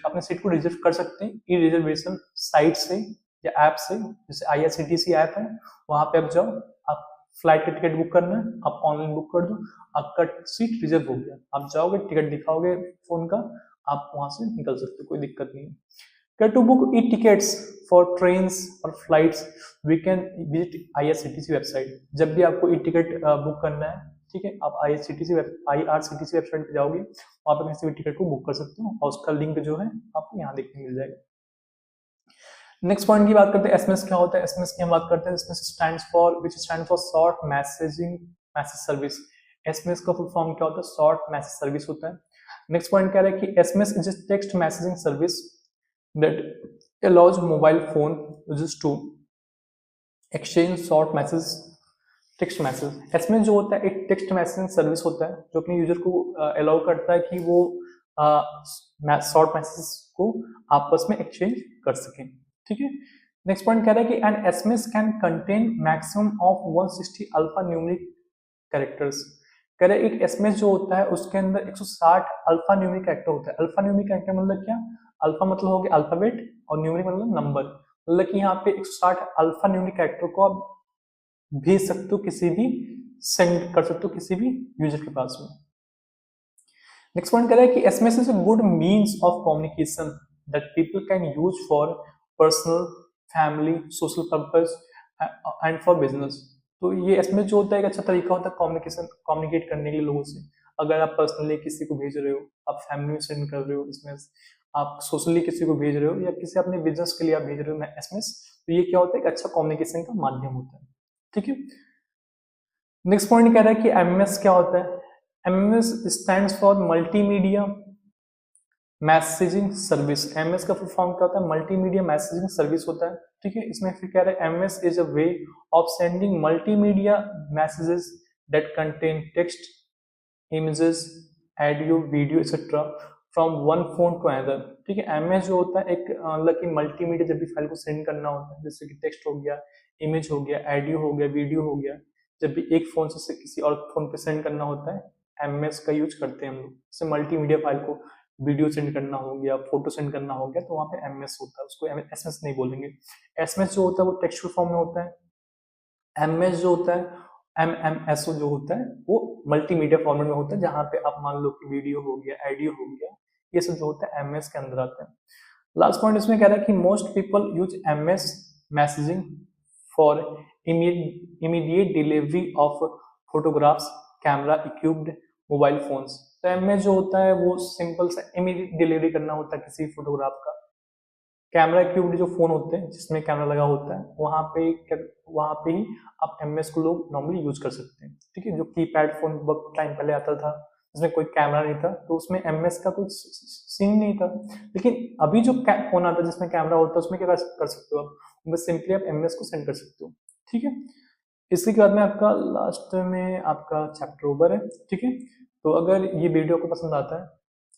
अपने सीट को रिजर्व कर सकते हैं ई रिजर्वेशन साइट से या ऐप से, जैसे IRCTC ऐप है, वहां पे आप जाओ, आप फ्लाइट का टिकट बुक करना है, आप ऑनलाइन बुक कर दो, आपका सीट रिजर्व हो गया, आप जाओगे टिकट दिखाओगे फोन का, आप वहां से निकल सकते हो, कोई दिक्कत नहीं है। To book e-tickets for trains or flights, we can visit IRCTC website. जब भी आपको ई-टिकट बुक करना है, ठीक है, आप IRCTC वेबसाइट पे जाओगे, वहां पर किसी भी टिकट को बुक कर सकते हो और उसका लिंक जो है आपको यहाँ देखने मिल जाएगा। नेक्स्ट पॉइंट की बात करते हैं, एसएमएस क्या होता है। एसएमएस की हम बात करते हैं, SMS stand for short message service. SMS का फुल फॉर्म क्या होता है, शॉर्ट मैसेज सर्विस होता है। नेक्स्ट पॉइंट कह रहा है कि SMS is a text messaging service that allows mobile phone users to exchange short message, text message। इसमें जो होता है एक टेक्स्ट मैसेजिंग सर्विस होता है जो अपने यूजर को अलाउ करता है कि वो शॉर्ट मैसेज को आपस में एक्सचेंज कर सकें। ठीक है, नेक्स्ट पॉइंट कह रहा है कि an SMS can contain maximum of 160 alpha numeric characters. कह रहे एक एसएमएस जो होता है उसके अंदर 160 अल्फा न्यूमेरिक कैरेक्टर होता है। अल्फा न्यूमेरिक कैरेक्टर मतलब क्या? अल्फा मतलब हो गया अल्फाबेट और न्यूमेरिक मतलब नंबर, मतलब कि यहाँ पे 160 अल्फा न्यूमेरिक कैरेक्टर को आप भेज सकते हो, किसी भी सेंड कर सकते हो किसी भी यूजर के पास में। नेक्स्ट पॉइंट कह रहा है कि SMS is a good means of communication that people can use for personal, family, social purpose and for business. तो ये एसएमएस जो होता है एक अच्छा तरीका होता है कम्युनिकेट करने के लिए लोगों से। अगर आप पर्सनली किसी को भेज रहे हो, आप फैमिली में सेंड कर रहे हो इसमें, आप सोशली किसी को भेज रहे हो या किसी अपने बिजनेस के लिए आप भेज रहे हो एसएमएस, तो ये क्या होता है एक अच्छा कम्युनिकेशन का माध्यम होता है। ठीक है, नेक्स्ट पॉइंट कह रहा है कि एमएमएस क्या होता है। MMS stands for multimedia messaging service. MS का फुल फॉर्म क्या होता है? मल्टीमीडिया मैसेजिंग सर्विस होता है। ठीक है, इसमें फिर कह रहा है MMS is a way of sending multimedia messages that contain text, images, audio, video etcetera from one phone to another. ठीक है, एमएस जो होता है एक मतलब कि मल्टीमीडिया जब भी फाइल को सेंड करना होता है, जैसे कि टेक्स्ट हो गया, इमेज हो गया, ऑडियो हो गया, वीडियो हो गया, जब भी एक फोन से किसी और फोन पे सेंड करना होता है एमएस का यूज करते हैं हम लोग। जैसे मल्टीमीडिया फाइल को वीडियो सेंड करना हो गया, फोटो सेंड करना हो गया, तो वहाँ पे एमएस होता है, उसको एसएमएस नहीं बोलेंगे। एसएमएस जो होता है वो टेक्सचुअल फॉर्म में होता है। एमएस जो होता है, एमएमएसओ जो होता है वो मल्टीमीडिया फॉर्मेट में होता है, जहाँ पे आप मान लो कि वीडियो हो गया, ऑडियो हो गया, ये सब जो होता है एमएस के अंदर आता है। लास्ट पॉइंट इसमें कह रहा है कि most people use MS messaging for immediate delivery of photographs, camera equipped mobile phones. तो एमएस जो होता है वो सिंपल सा इमीडिएट डिलीवरी करना होता है किसी फोटोग्राफ का। कैमरा इक्विप्ड जो फोन होते हैं जिसमें कैमरा लगा होता है, वहां पे ही आप एमएस को लोग नॉर्मली यूज कर सकते हैं। ठीक है, जो कीपैड फोन बहुत टाइम पहले आता था जिसमें कोई कैमरा नहीं था, तो उसमें एमएस का कोई सीन नहीं था। लेकिन अभी जो फोन आता है जिसमें कैमरा होता है उसमें क्या कर सकते हो आप, बस सिंपली आप एमएस को सेंड कर सकते हो। ठीक है, इसी के बाद में आपका लास्ट में आपका चैप्टर ओवर है। ठीक है, तो अगर ये वीडियो को पसंद आता है,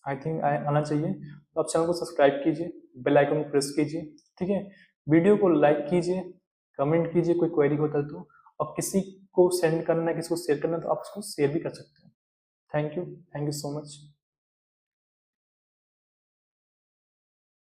आई थिंक आना चाहिए, तो आप चैनल को सब्सक्राइब कीजिए, बेल आइकन को प्रेस कीजिए। ठीक है, वीडियो को लाइक कीजिए, कमेंट कीजिए कोई क्वेरी होता है तो, और किसी को सेंड करना है, किसी को शेयर करना है तो आप उसको शेयर भी कर सकते हैं। Thank you so much.